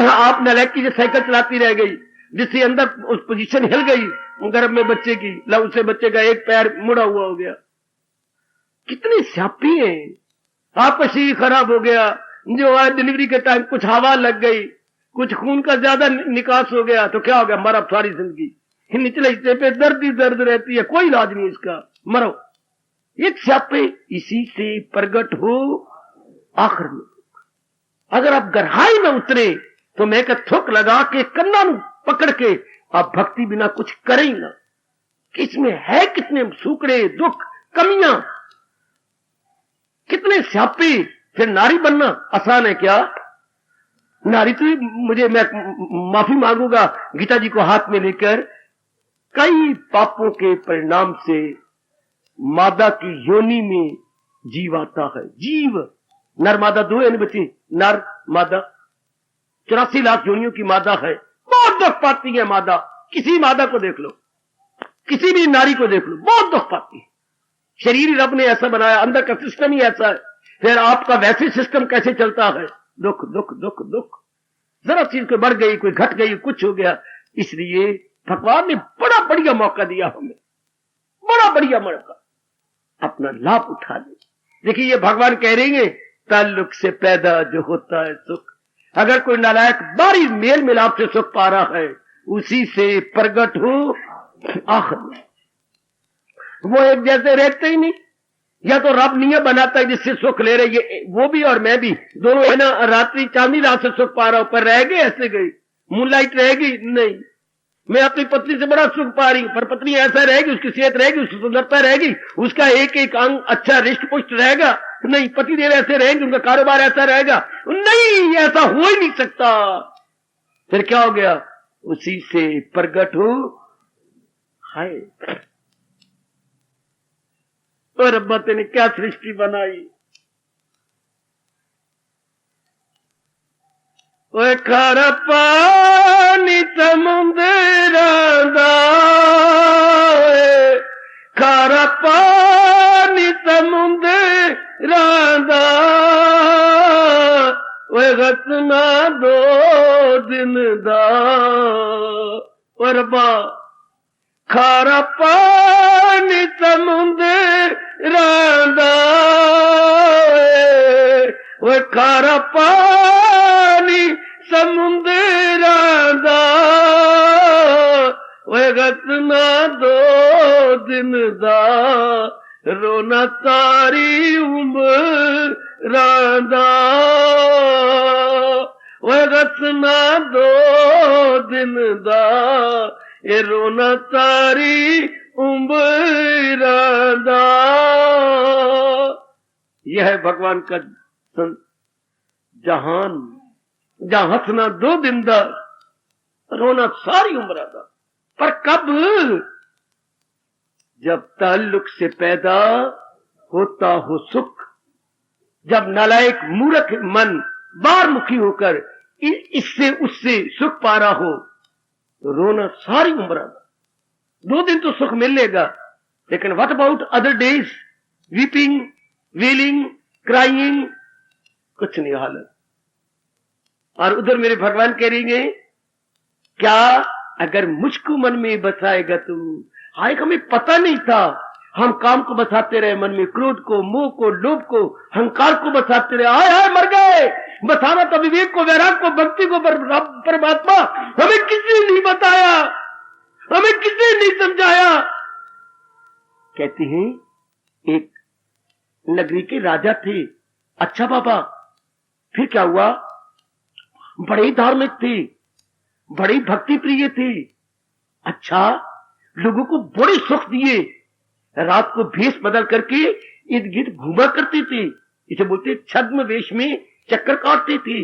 [SPEAKER 1] आप नालायकी से साइकिल चलाती रह गई, जिससे अंदर उस पोजीशन हिल गई गर्भ में बच्चे की, लव से बच्चे का एक पैर मुड़ा हुआ हो गया। कितने स्यापी हैं। आपका शरीर खराब हो गया, जो आज डिलीवरी के टाइम कुछ हवा लग गई, कुछ खून का ज्यादा निकास हो गया, तो क्या हो गया, मरा सारी जिंदगी। निचले हिस्से पे दर्द ही दर्द रहती है, कोई इलाज नहीं इसका, मरो। एक स्यापे इसी से प्रगट हो आखिर में। अगर आप गहराई में उतरे तो मैं का थुक लगा के कन्ना पकड़ के आप भक्ति बिना कुछ करे ही ना। किसमें है कितने सूकड़े दुख कमियां, कितने स्यापे। फिर नारी बनना आसान है क्या? नारी तो मैं माफी मांगूंगा गीता जी को हाथ में लेकर, कई पापों के परिणाम से मादा की योनि में जीव आता है। जीव नर मादा दो यानी बच्चे, नर मादा 84 लाख योनियों की मादा है। बहुत दुख पाती है मादा, किसी मादा को देख लो, किसी भी नारी को देख लो, बहुत दुख पाती है। शरीर रब ने ऐसा बनाया, अंदर का सिस्टम ही ऐसा है। फिर आपका वैसे सिस्टम कैसे चलता है? दुख दुख दुख दुख। जरा चीज कोई बढ़ गई, कोई घट गई, कुछ हो गया। इसलिए भगवान ने बड़ा बढ़िया मौका दिया हमें, बड़ा बढ़िया मौका, अपना लाभ उठा ले। देखिए ये भगवान कह रहे हैं ताल्लुक से पैदा जो होता है सुख। अगर कोई नालायक बारी मेल मिलाप से सुख पा रहा है, उसी से प्रगट हो आखिर में। वो एक जैसे रहते ही नहीं, या तो रब नियम बनाता है जिससे सुख ले रहे, ये वो भी और मैं भी दोनों है ना। रात्रि चांदनी रात से सुख पा रहा हूं, पर रह गई ऐसे गई, मूनलाइट रहेगी नहीं। मैं अपनी पत्नी से बड़ा सुख पा रही हूं, पर पत्नी ऐसा रहेगी, उसकी सेहत रहेगी, उसकी सुंदरता रहेगी, उसका एक एक अंग अच्छा रिष्ट पुष्ट रहेगा नहीं। पति देव ऐसे रहेंगे, उनका कारोबार ऐसा रहेगा नहीं, ऐसा हो ही नहीं सकता। फिर क्या हो गया? उसी से प्रगट हो हाय। और रब्बा तेने क्या सृष्टि बनाई। ओए खारा पानी समुंदरां दा, खारा पानी समुंदरां दा, ओए गसना 2 दिन दा। ओए रब्बा खारा पानी समुंदरां दा, ओए खारा पानी समुंदरां दा, ओए गसना 2 दिन दा, रोना सारी उम्रां दा, ओए गसना 2 दिन दा, ये रोना सारी उम्रां दा। यह है भगवान का जहान, जहां हंसना 2 दिन दा, रोना सारी उम्र दा। पर कब? जब ताल्लुक से पैदा होता हो सुख, जब नालायक मूर्ख मन बारमुखी होकर इससे उससे सुख पा रहा हो, तो रोना सारी उम्र दा। 2 दिन तो सुख मिलेगा, लेकिन what about other days? Weeping, wailing, crying, कुछ नहीं हालत। और उधर मेरे भगवान कह रही है, क्या अगर मुझको मन में बसाएगा तू। हाय, हमें पता नहीं था, हम काम को बसाते रहे मन में, क्रोध को, मोह को, लोभ को, अहंकार को बसाते रहे। हाय हाय मर गए। बसाना तो विवेक को, वैराग को, भक्ति को, परमात्मा हमें किसी ने नहीं बताया, हमें किसी ने नहीं समझाया। कहती हैं एक नगरी के राजा थे। अच्छा बाबा, फिर क्या हुआ? बड़े धार्मिक थे, बड़े भक्ति प्रिय थे। अच्छा, लोगों को बड़े सुख दिए, रात को भेष बदल करके इर्द गिर्द घूमा करते थे, इसे बोलते छद्म वेश में चक्कर काटते थे।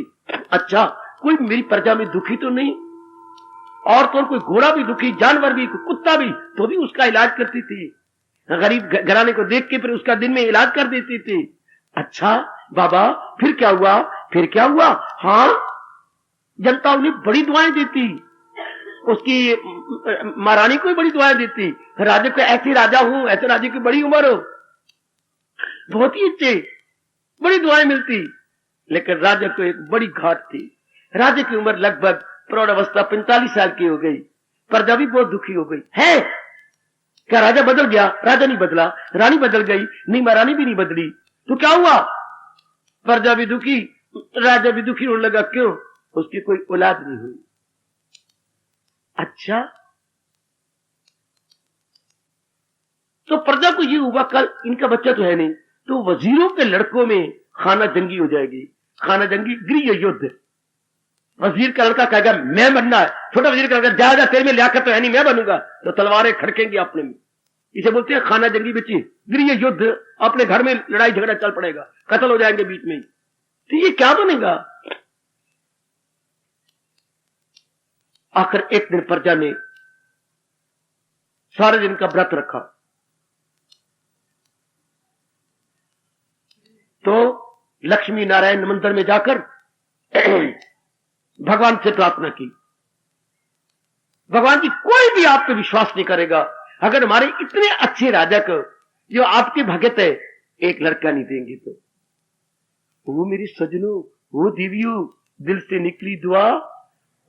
[SPEAKER 1] अच्छा, कोई मेरी प्रजा में दुखी तो नहीं? और तो कोई घोड़ा भी दुखी, जानवर भी, कुत्ता भी, तो भी उसका इलाज करती थी। गरीब घराने को देख के फिर उसका दिन में इलाज कर देती थी। अच्छा बाबा, फिर क्या हुआ? फिर क्या हुआ? हाँ, जनता उन्हें बड़ी दुआएं देती, उसकी महारानी को भी बड़ी दुआएं देती, राजा को ऐसे राजा हूं, ऐसे राजा की बड़ी उम्र हो, बहुत ही अच्छे, बड़ी दुआएं मिलती। लेकिन राजा को एक बड़ी घाट थी, राजा की उम्र लगभग प्रौढ़ अवस्था 45 साल की हो गई, प्रजा भी बहुत दुखी हो गई है। क्या राजा बदल गया? राजा नहीं बदला, रानी बदल गई, नहीं महारानी भी नहीं बदली, तो क्या हुआ? प्रजा भी दुखी, राजा भी दुखी होने लगा। क्यों? उसकी कोई औलाद नहीं हुई। अच्छा, तो प्रजा को ये हुआ कल इनका बच्चा तो है नहीं, तो वजीरों के लड़कों में खाना जंगी हो जाएगी। खाना जंगी, गृह युद्ध। वजीर का लड़का कहेगा मैं बनना है, छोटा वजीर का लड़का जा तेरे में लियाकत तो है नहीं, मैं बनूंगा, तो तलवारें खड़केंगी अपने में। इसे बोलते हैं खाना जंगी बच्ची, गृह युद्ध। अपने घर में लड़ाई झगड़ा चल पड़ेगा, कत्ल हो जाएंगे बीच में। तो ये क्या बनेगा? आखिर एक दिन प्रजा ने सारे दिन का व्रत रखा, तो लक्ष्मी नारायण मंदिर में जाकर भगवान से प्रार्थना की, भगवान जी कोई भी आप पे विश्वास नहीं करेगा अगर हमारे इतने अच्छे राजा को जो आपके भगत है एक लड़का नहीं देंगे तो। वो मेरी सजनों, वो देवियों, दिल से निकली दुआ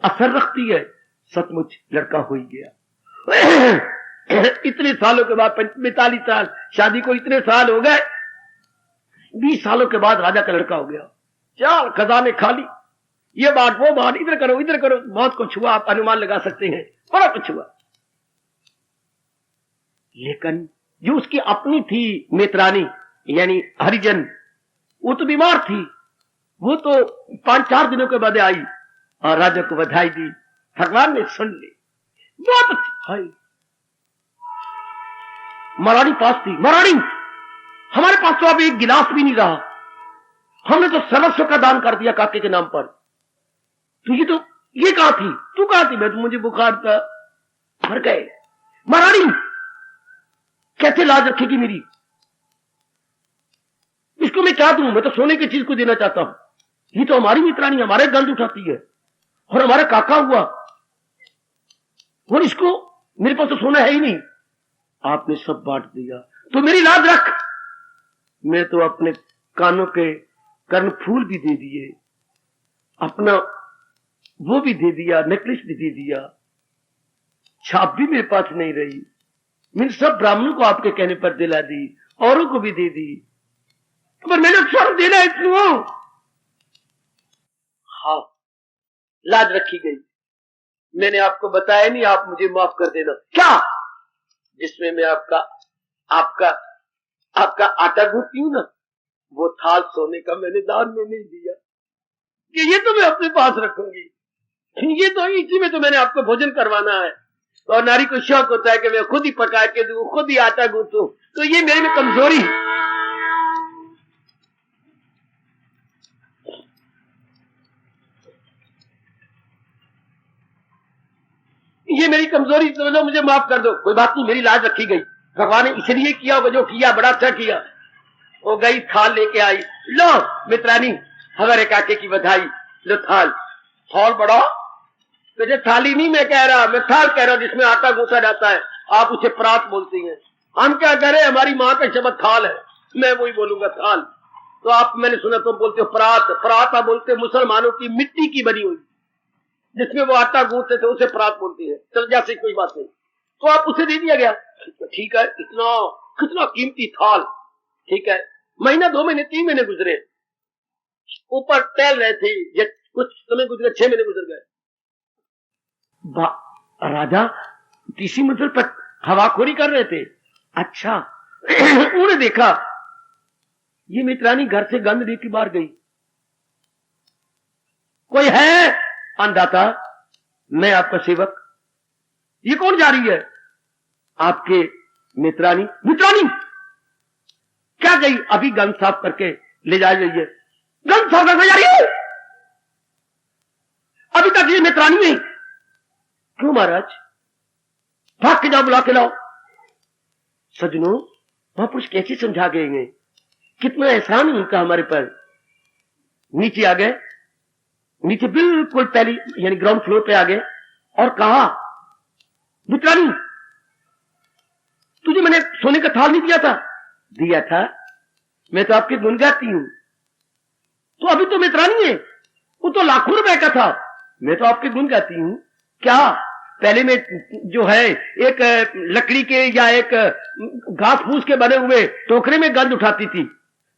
[SPEAKER 1] असर रखती है। सचमुच लड़का हो ही गया। इतने सालों के बाद, 45 साल शादी को, इतने साल हो गए, 20 सालों के बाद राजा का लड़का हो गया। 4 खजाने खाली, ये बात वो बात, इधर करो इधर करो, बहुत कुछ हुआ, आप अनुमान लगा सकते हैं, बड़ा कुछ हुआ। लेकिन जो उसकी अपनी थी नेत्रानी यानी हरिजन, वो तो बीमार थी, वो तो 5-4 दिनों के बाद आई और राजा को बधाई दी। भगवान ने सुन ली, बहुत अच्छी। हाय, महारानी पास थी, महारानी हमारे पास तो अब एक गिलास भी नहीं रहा, हमने तो सर्वस्व का दान कर दिया काके के नाम पर। तो ये कहां थी? तू कहां थी? मैं तो, मुझे बुखार था, मर गए। महारानी कैसे लाज रखेगी मेरी? इसको मैं क्या दूं? मैं तो सोने की चीज को देना चाहता हूं। ये तो हमारी मित्रानी हमारे गंध उठाती है और हमारा काका हुआ, और इसको मेरे पास तो सोना है ही नहीं। आपने सब बांट दिया तो मेरी लाज रख। मैं तो अपने कानों के कर्ण फूल भी दे दिए, अपना वो भी दे दिया, नेकलेस भी दे दिया, छाप भी मेरे पास नहीं रही। मैंने सब ब्राह्मणों को आपके कहने पर दिला दी, औरों को भी दे दी, पर मैंने स्वर्ग देना है क्यों? हाँ, लाज रखी गई। मैंने आपको बताया नहीं, आप मुझे माफ कर देना। क्या? जिसमें मैं आपका आटा गूंथती हूं ना, वो थाल सोने का मैंने दान में नहीं दिया कि ये तो मैं अपने पास रखूंगी, ये तो इसी में तो मैंने आपको भोजन करवाना है। और नारी को शौक होता है कि मैं खुद ही पका के दूं, खुद ही आटा गूंथूं, तो ये मेरे में कमजोरी। ये मेरी कमजोरी, तो मुझे माफ कर दो। कोई बात नहीं, मेरी लाज रखी गई। भगवान ने इसलिए किया होगा जो किया, बड़ा अच्छा किया। वो गई, थाल लेके आई। लो मित्रानी, हमारे काके की बधाई, लो थाल। थाल बड़ा, तुझे थाली नहीं मैं कह रहा, मैं थाल कह रहा हूं जिसमें आटा गूंथा जाता है। आप उसे परात बोलती हैं, हम क्या करें, हमारी माँ का शब्द थाल है, मैं वही बोलूंगा थाल। तो आप, मैंने सुना तुम बोलते हो परात। परात आप बोलते मुसलमानों की मिट्टी की बनी हुई जिसमें वो आटा गूंथते थे, उसे परात बोलती है। चल जैसे कोई बात नहीं, तो आप उसे दे दिया गया। ठीक है, कितना कीमती थाल। ठीक है, महीना 2 महीने 3 महीने गुजरे, ऊपर टहल रहे थे, ये कुछ समय गुजरे, 6 महीने गुजर गए। राजा तीसरी मंजिल पर हवाखोरी कर रहे थे। अच्छा, उन्होंने देखा ये मित्रानी घर से गंध लेके बाहर गई। कोई है? अंधाता, मैं आपका सेवक। ये कौन जा रही है? आपके मित्रानी। मित्रानी क्या गई? अभी गंध साफ करके ले जा रही है। गंध साफ करके जा रही है? अभी तक ये मित्रानी नहीं। क्यों महाराज? भाग के जाओ, बुला के लाओ। सजनों, महापुरुष कैसे समझा गए हैं, कितना एहसान है उनका हमारे पर। नीचे आ गए, नीचे बिल्कुल पहली यानी ग्राउंड फ्लोर पे आ गए और कहा, मित्रानी तुझे मैंने सोने का थाल नहीं दिया था? दिया था, मैं तो आपके गुण गाती हूं। तो अभी तो मित्रानी है, वो तो लाखों रुपए का था, मैं तो आपके गुण गाती हूं। क्या पहले में जो है एक लकड़ी के या एक घास फूस के बने हुए टोकरे में गंद उठाती थी,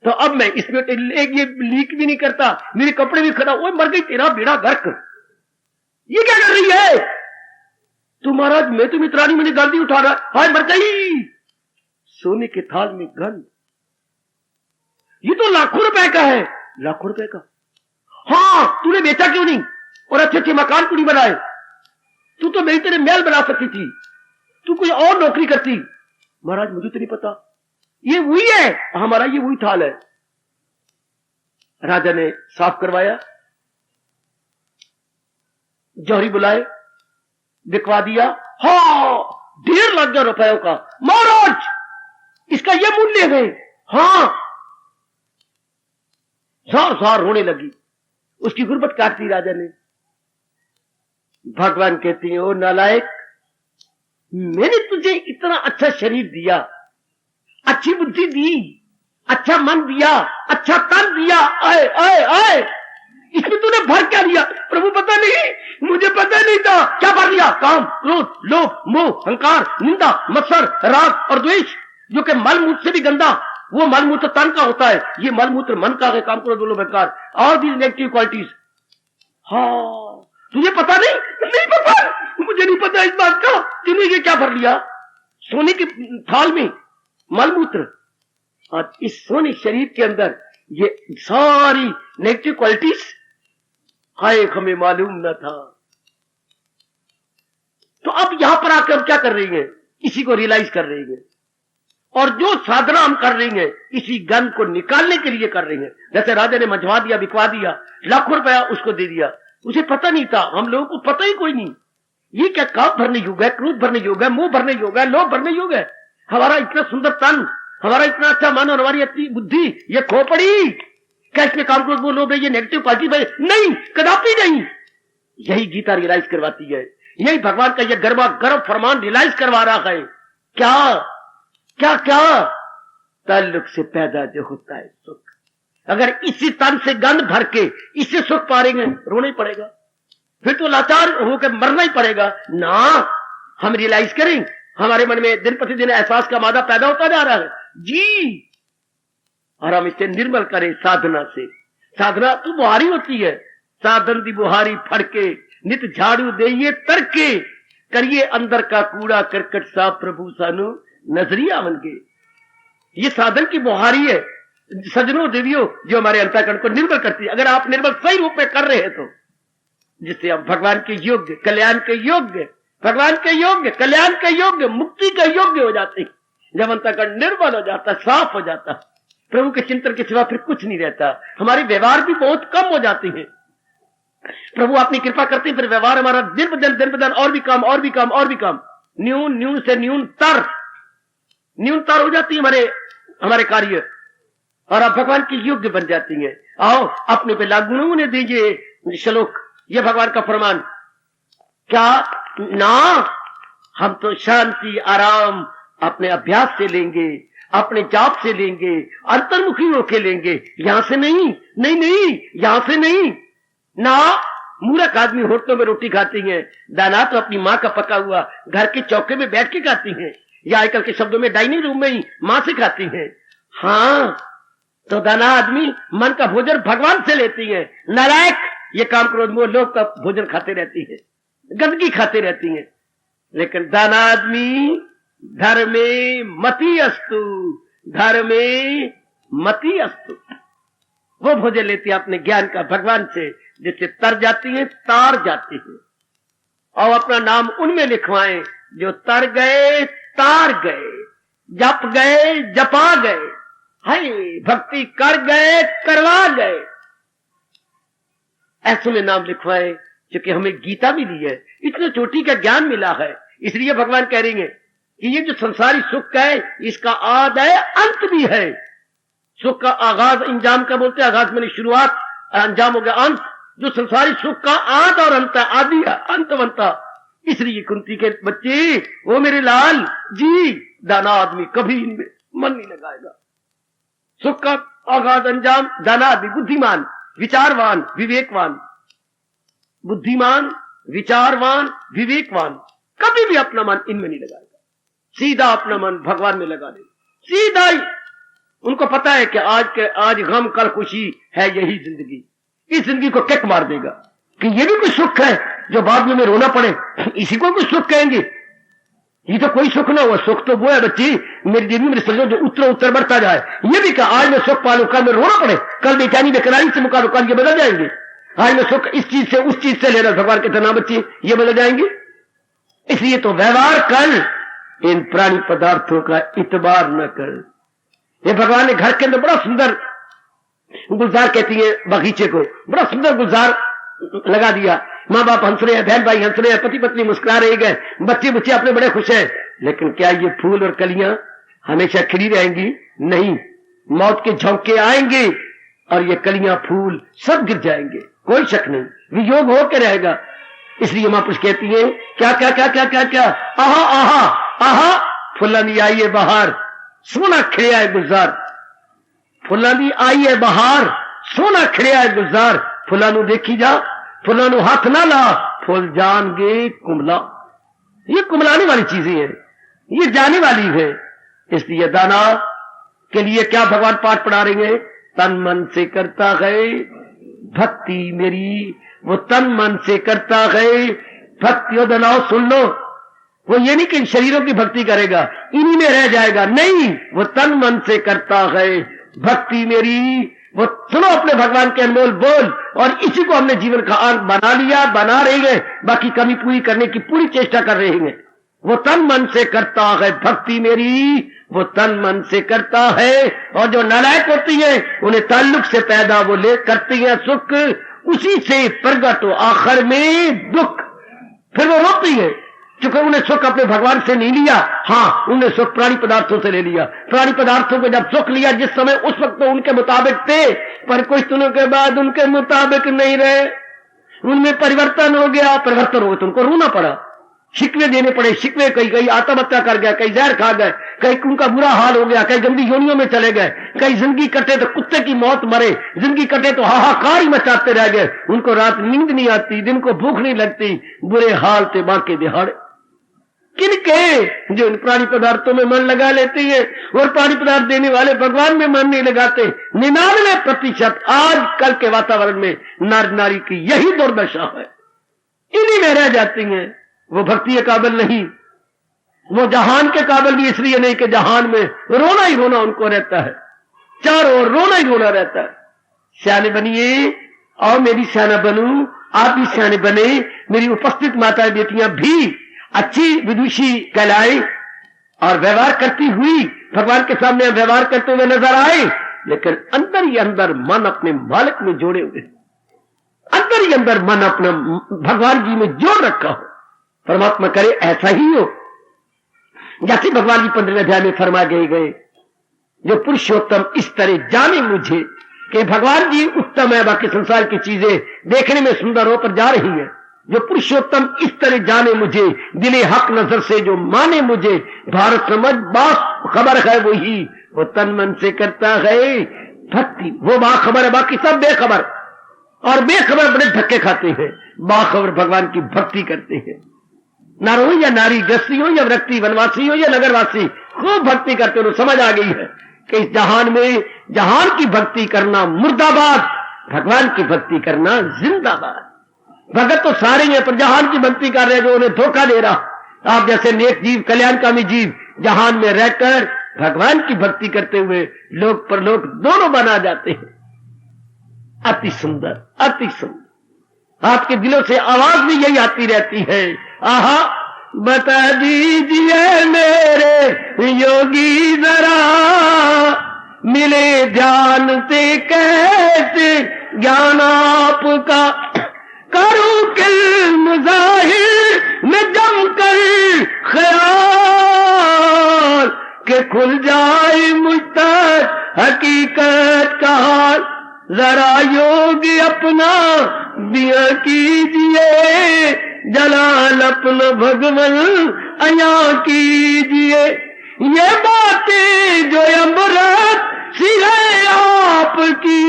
[SPEAKER 1] तो अब मैं इसमें एक ये लीक भी नहीं करता, मेरे कपड़े भी खराब, वो मर गई, तेरा बेड़ा गर्क। ये क्या कर रही है? तो महाराज मैं तो मित्रानी मैंने गंद ही उठा रहा, हाय मर गई। सोने के थाल में गंद, ये तो लाखों रुपए का है। लाखों रुपए का? हाँ, तूने बेचा क्यों नहीं और अच्छे अच्छे मकान क्यों नहीं बनाए? तू तो मेरी तेरे महल बना सकती थी, तू कोई और नौकरी करती। महाराज मुझे तो नहीं पता, ये वही है हमारा, ये वही थाल है। राजा ने साफ करवाया, जौहरी बुलाए, दिखवा दिया। हाँ, 1.5 लाख रुपयों का। महाराज इसका ये मूल्य है? हाँ। जोर जोर रोने लगी, उसकी गुर्बत काटती राजा ने। भगवान कहती है, ओ नालायक, मैंने तुझे इतना अच्छा शरीर दिया, अच्छी बुद्धि दी, अच्छा मन दिया, अच्छा तन दिया, आए आए आए, इसमें तूने भर क्या दिया? प्रभु पता नहीं, मुझे पता नहीं था। क्या भर लिया? काम, क्रोध, लोभ, मोह, अहंकार, निंदा, मत्सर, राग और द्वेष, जो कि मलमूत्र से भी गंदा। वो मलमूत्र तन का होता है, ये मलमूत्र मन का है। काम, क्रोध, लोभ, अहंकार, ऑल दीज नेगेटिव क्वालिटीज। हाँ, तुझे पता नहीं? नहीं पता, मुझे नहीं पता इस बात का। तूने ये क्या भर लिया? सोने के थाल में मलमूत्र, और इस सोने शरीर के अंदर ये सारी नेगेटिव क्वालिटीज। हाय, हमें मालूम न था। तो अब यहां पर आकर हम क्या कर रही हैं? इसी को रियलाइज कर रही हैं, और जो साधना हम कर रही हैं इसी गंध को निकालने के लिए कर रही हैं। जैसे राजा ने मंजवा दिया, बिकवा दिया, लाखों रुपया उसको दे दिया, उसे पता नहीं था, हम लोगों को पता ही कोई नहीं। ये क्या काम भरने योग है, क्रोध भरने योग है, मोह भरने योग है, लोभ भरने योग है। हमारा इतना सुंदर तन, हमारा इतना अच्छा मन और हमारी अच्छी बुद्धि, ये खोपड़ी, क्या इसमें काम, क्रोध, मोह, लोभ है? ये नेगेटिव क्वालिटी नहीं, कदापि नहीं। यही गीता रियलाइज करवाती है, यही भगवान का ये गर्मा गर्व फरमान रियलाइज करवा रहा है। क्या क्या क्या? ताल्लुक से पैदा जो होता है सुख, अगर इसी तन से गंध भर के इससे सुख पाएंगे, रोना ही पड़ेगा, फिर तो लाचार होकर मरना ही पड़ेगा ना। हम रियलाइज करें, हमारे मन में दिन प्रतिदिन एहसास का मादा पैदा होता जा रहा है जी, और हम इसे निर्मल करें साधना से। साधना तो बुहारी होती है, साधन दी बुहारी फड़के, नित झाड़ू देइए तरके, करिए अंदर का कूड़ा करकट साफ, प्रभु सानू नजरिया बन के। ये साधन की बुहारी है सजनों देवियों, जो हमारे अंतःकरण को निर्मल करती है। अगर आप निर्मल सही रूप में कर रहे हैं तो, जिससे हम भगवान के योग्य, कल्याण के योग्य, भगवान के योग्य, कल्याण के योग्य, मुक्ति के योग्य हो जाते हैं। जब अंतःकरण निर्मल हो जाता, साफ हो जाता, प्रभु के चिंतन के सिवा फिर कुछ नहीं रहता। हमारे व्यवहार भी बहुत कम हो जाते हैं। प्रभु अपनी कृपा करते हैं, फिर व्यवहार हमारा दिन ब दिन और भी कम, और भी कम, और भी कम, न्यून से न्यूनतर हो जाती है हमारे कार्य, और आप भगवान के योग्य बन जाती हैं। आओ अपने पे लागू होने दीजिए श्लोक, ये भगवान का फरमान। क्या ना, हम तो शांति आराम अपने अभ्यास से लेंगे, अपने जाप से लेंगे, अंतर्मुखी होके लेंगे, यहां से नहीं, नहीं, यहां से नहीं ना। मूर्ख आदमी होटलों में रोटी खाती हैं, दाना तो अपनी माँ का पका हुआ घर के चौके में बैठ के खाती हैं, या आजकल के शब्दों में डाइनिंग रूम में ही माँ से खाती हैं। हाँ, तो दाना आदमी मन का भोजन भगवान से लेती है। नालायक, ये काम क्रोध मोह लोग का भोजन खाते रहती है, गंदगी खाते रहती है। लेकिन दाना आदमी धर्मे मति अस्तु, धर्मे मति अस्तु, वो भोजन लेती है अपने ज्ञान का भगवान से, जिससे तर जाती है, तार जाती है। और अपना नाम उनमें लिखवाएं जो तर गए, तार गए, जप गए, जपा गए, हाय भक्ति कर गए, करवा गए। ऐसे में नाम लिखवाएं, क्योंकि हमें गीता मिली है, इतने चोटी का ज्ञान मिला है। इसलिए भगवान कह रही है कि ये जो संसारी सुख है, इसका आद है, अंत भी है। सुख का आगाज अंजाम का बोलते हैं, आगाज मैंने शुरुआत, अंजाम हो गया अंत। जो संसारी सुख का आद और अंत, आदि अंतवंता। इसलिए कुंती के बच्चे, वो मेरे लाल जी, दाना आदमी कभी इनमें मन नहीं लगाएगा। सुख का आगाज अंजाम दाना आदमी, बुद्धिमान, विचारवान, विवेकवान, बुद्धिमान, विचारवान, विवेकवान कभी भी अपना मन इनमें नहीं लगाएगा। सीधा अपना मन भगवान में लगा दे, सीधा ही। उनको पता है कि आज गम कल खुशी है, यही जिंदगी। इस जिंदगी को किक मार देगा कि ये भी कोई सुख है जो बाद में रोना पड़े, इसी को कुछ सुख कहेंगे। ये तो कोई सुख ना हुआ। सुख तो वो है बच्ची, मेरी जिंदगी में समझो जो उत्तर बढ़ता जाए। ये भी कहा आज मैं सुख पालू, कल में रोना पड़े, कल बेचैनी बेकरारी से मुकाबला, कल ये बदल जाएंगे। आज मैं सुख इस चीज से उस चीज से ले रहा, भगवान के ना बच्ची ये बदल जाएंगे। इसलिए तो व्यवहार कर, इन प्राणी पदार्थों का इतबार न कर। ये भगवान ने घर के अंदर बड़ा सुंदर गुलजार, कहती है बगीचे को, बड़ा सुंदर गुलजार लगा दिया। माँ बाप हंस रहे हैं, बहन भाई हंस रहे हैं, पति पत्नी मुस्कुरा रहे गए, बच्चे बच्चे अपने बड़े खुश हैं। लेकिन क्या ये फूल और कलियां हमेशा खिली रहेंगी? नहीं, मौत के झोंके आएंगे और ये कलियां फूल सब गिर जाएंगे, कोई शक नहीं, वियोग होकर रहेगा। इसलिए महापुरुष कहती है क्या क्या क्या क्या क्या क्या, आहा आहा आहा, फुलानी आई है बहार, सोना खिड़िया है गुलजार। फुलानी आई है बहार, सोना खिड़िया है गुलजार। फुलानू देखी जा, फुलानू हाथ ना ला, फूल जान गे कुमला। ये कुमलाने वाली चीजें हैं, ये जाने वाली है। इसलिए दाना के लिए क्या भगवान पाठ पढ़ा रहे हैं? तन मन से करता है भक्ति मेरी, वो तन मन से करता है भक्ति। और दनाओ सुन लो, वो ये नहीं कि इन शरीरों की भक्ति करेगा, इन्हीं में रह जाएगा, नहीं, वो तन मन से करता है भक्ति मेरी। वो सुनो अपने भगवान के अनमोल बोल, और इसी को हमने जीवन का अंग बना लिया, बना रहे हैं, बाकी कमी पूरी करने की पूरी चेष्टा कर रहे हैं। वो तन मन से करता है भक्ति मेरी, वो तन मन से करता है। और जो नालायक होती है उन्हें ताल्लुक से पैदा वो ले करती है सुख, उसी से प्रगट हो आखिर में दुख। फिर वो रोती है क्योंकि उन्हें सुख अपने भगवान से नहीं लिया, हाँ उन्हें सुख प्राणी पदार्थों से ले लिया। प्राणी पदार्थों को जब सुख लिया जिस समय, उस वक्त तो उनके मुताबिक थे, पर कुछ दिनों के बाद उनके मुताबिक नहीं रहे, उनमें परिवर्तन हो गया। परिवर्तन हो गया तो उनको रोना पड़ा, शिकवे देने पड़े, शिकवे, कई आत्महत्या कर गए, कई जहर खा गए, कई उनका बुरा हाल हो गया, कई गंदी योनियों में चले गए, कई जिंदगी कटे तो कुत्ते की मौत मरे, जिंदगी कटे तो हाहाकार ही मचाते रह गए। उनको रात नींद नहीं आती, दिन को भूख नहीं लगती, बुरे हाल थे बाकी दिहाड़े। किनके? जो इन प्राणी पदार्थों में मन लगा लेते हैं और प्राणी पदार्थ देने वाले भगवान में मन नहीं लगाते। 99% आज कल के वातावरण में नार नारी की यही दुर्दशा है, इन्हीं में रह जाती हैं। वो भक्ति के काबिल नहीं, वो जहान के काबिल भी इसलिए नहीं कि जहान में रोना ही रोना उनको रहता है, चारों ओर रोना ही रोना रहता है। सियाने बनिए और मेरी सियाना बनूं, आप भी सियाने बने, मेरी उपस्थित माताएं बेटियां भी अच्छी विदुषी कहलाए और व्यवहार करती हुई भगवान के सामने व्यवहार करते हुए नजर आए, लेकिन अंदर ही अंदर मन अपने मालिक में जोड़े हुए, अंदर ही अंदर मन अपना भगवान जी में जोड़ रखा हो। परमात्मा करे ऐसा ही हो जैसे भगवान जी 15वें अध्याय में फरमा गए, जो पुरुषोत्तम इस तरह जाने मुझे कि भगवान जी उत्तम है, बाकी संसार की चीजें देखने में सुंदर हो पर जा रही है। जो पुरुषोत्तम इस तरह जाने मुझे, दिले हक नजर से जो माने मुझे, भारत समझ बात खबर है वही, वो तन मन से करता है भक्ति। वो बाखबर है, बाकी सब बेखबर, और बेखबर बड़े धक्के खाते हैं। बाखबर भगवान की भक्ति करते हैं। नार हो या नारी, गृहस्थी हो या व्यक्ति, वनवासी हो या नगरवासी, खूब भक्ति करते हो। समझ आ गई है कि इस जहान में जहान की भक्ति करना मुर्दाबाद, भगवान की भक्ति करना जिंदाबाद। भगत तो सारे हैं पर जहान की भक्ति कर रहे हैं जो उन्हें धोखा दे रहा। आप जैसे नेक जीव, कल्याणकामी जीव जहान में रहकर भगवान की भक्ति करते हुए लोक परलोक दोनों बना जाते हैं। अति सुंदर, अति सुंदर। आपके दिलों से आवाज भी यही आती रहती है, आहा बता दीजिए मेरे योगी जरा, मिले ध्यान से कैसे ज्ञान आपका, करूं किल मुजाहिर में जमकर ख्याल, के खुल जाए मुझ तक हकीकत का हाल। जरा योग अपना दिया कीजिए, जलाल अपना भगवन अया कीजिए। ये बातें जो अमृत सी है आपकी,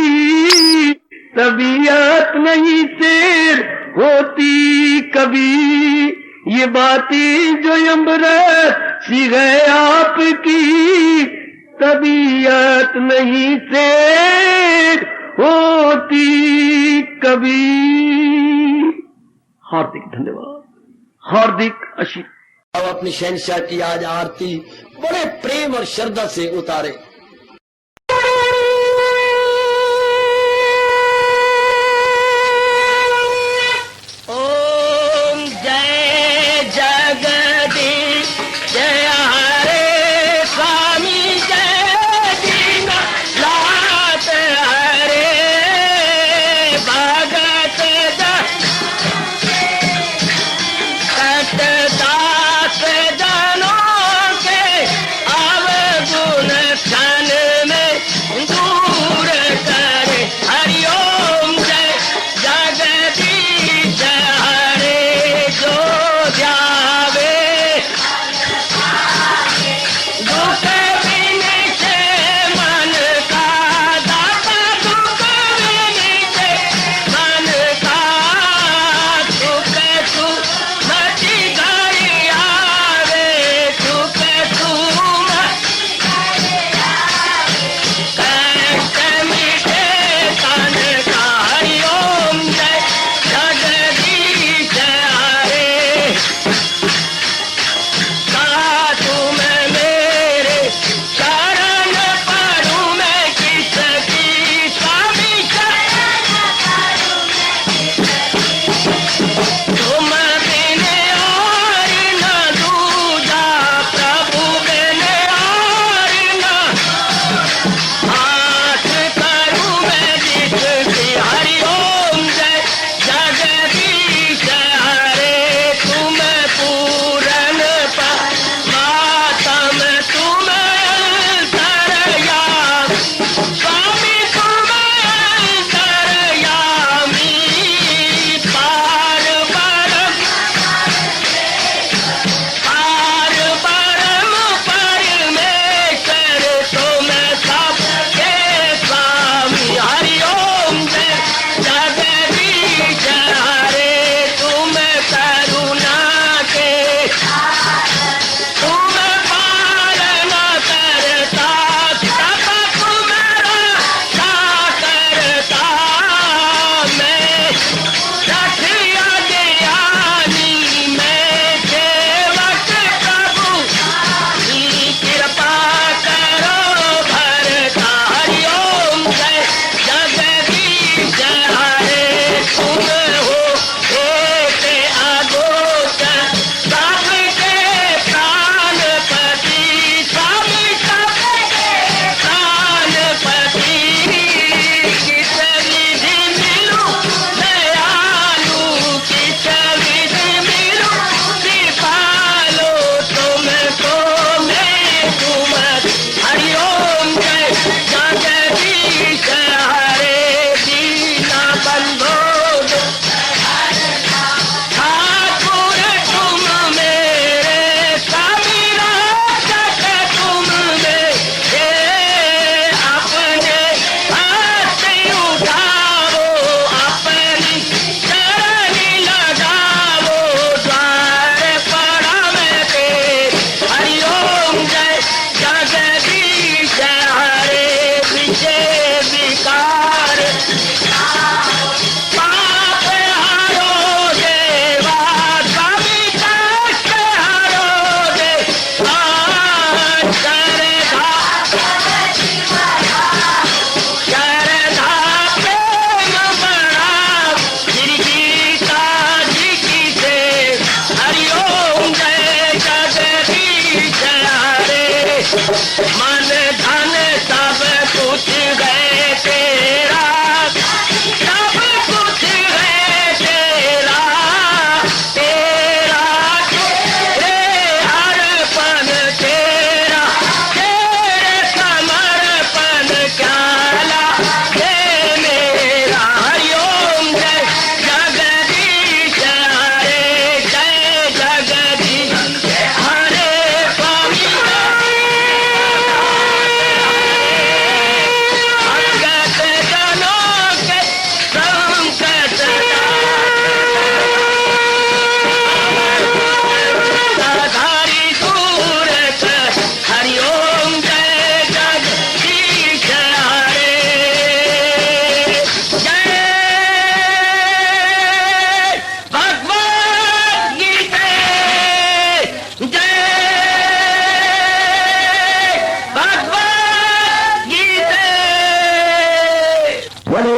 [SPEAKER 1] तबीयत नहीं शेर होती कभी। ये बातें जो अमृत सी है आपकी, तबीयत नहीं शेर होती कभी। हार्दिक धन्यवाद, हार्दिक आशीर्वाद।
[SPEAKER 2] अब अपनी शहंशाह की आज आरती बड़े प्रेम और श्रद्धा से उतारे।
[SPEAKER 3] ओम जय जगदीश जय हरे स्वामी, जय दीनानाथ हरे भगत दास जनों के अवगुण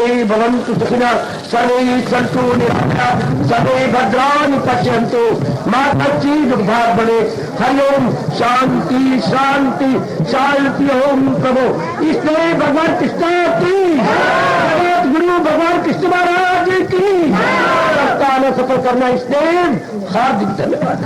[SPEAKER 2] सर्वे भवन्तु सुखिनः सर्वे सन्तु निरामयाः सर्वे भद्राणि पश्यन्तु मा कश्चित् दुर्भाग् भवेत्। हरि ओम शांति शांति शांति। ओम प्रभु इसलिए भगवान कृष्ण की जगत गुरु भगवान कृष्ण महाराज की सफल करना इसलिए हार्दिक धन्यवाद।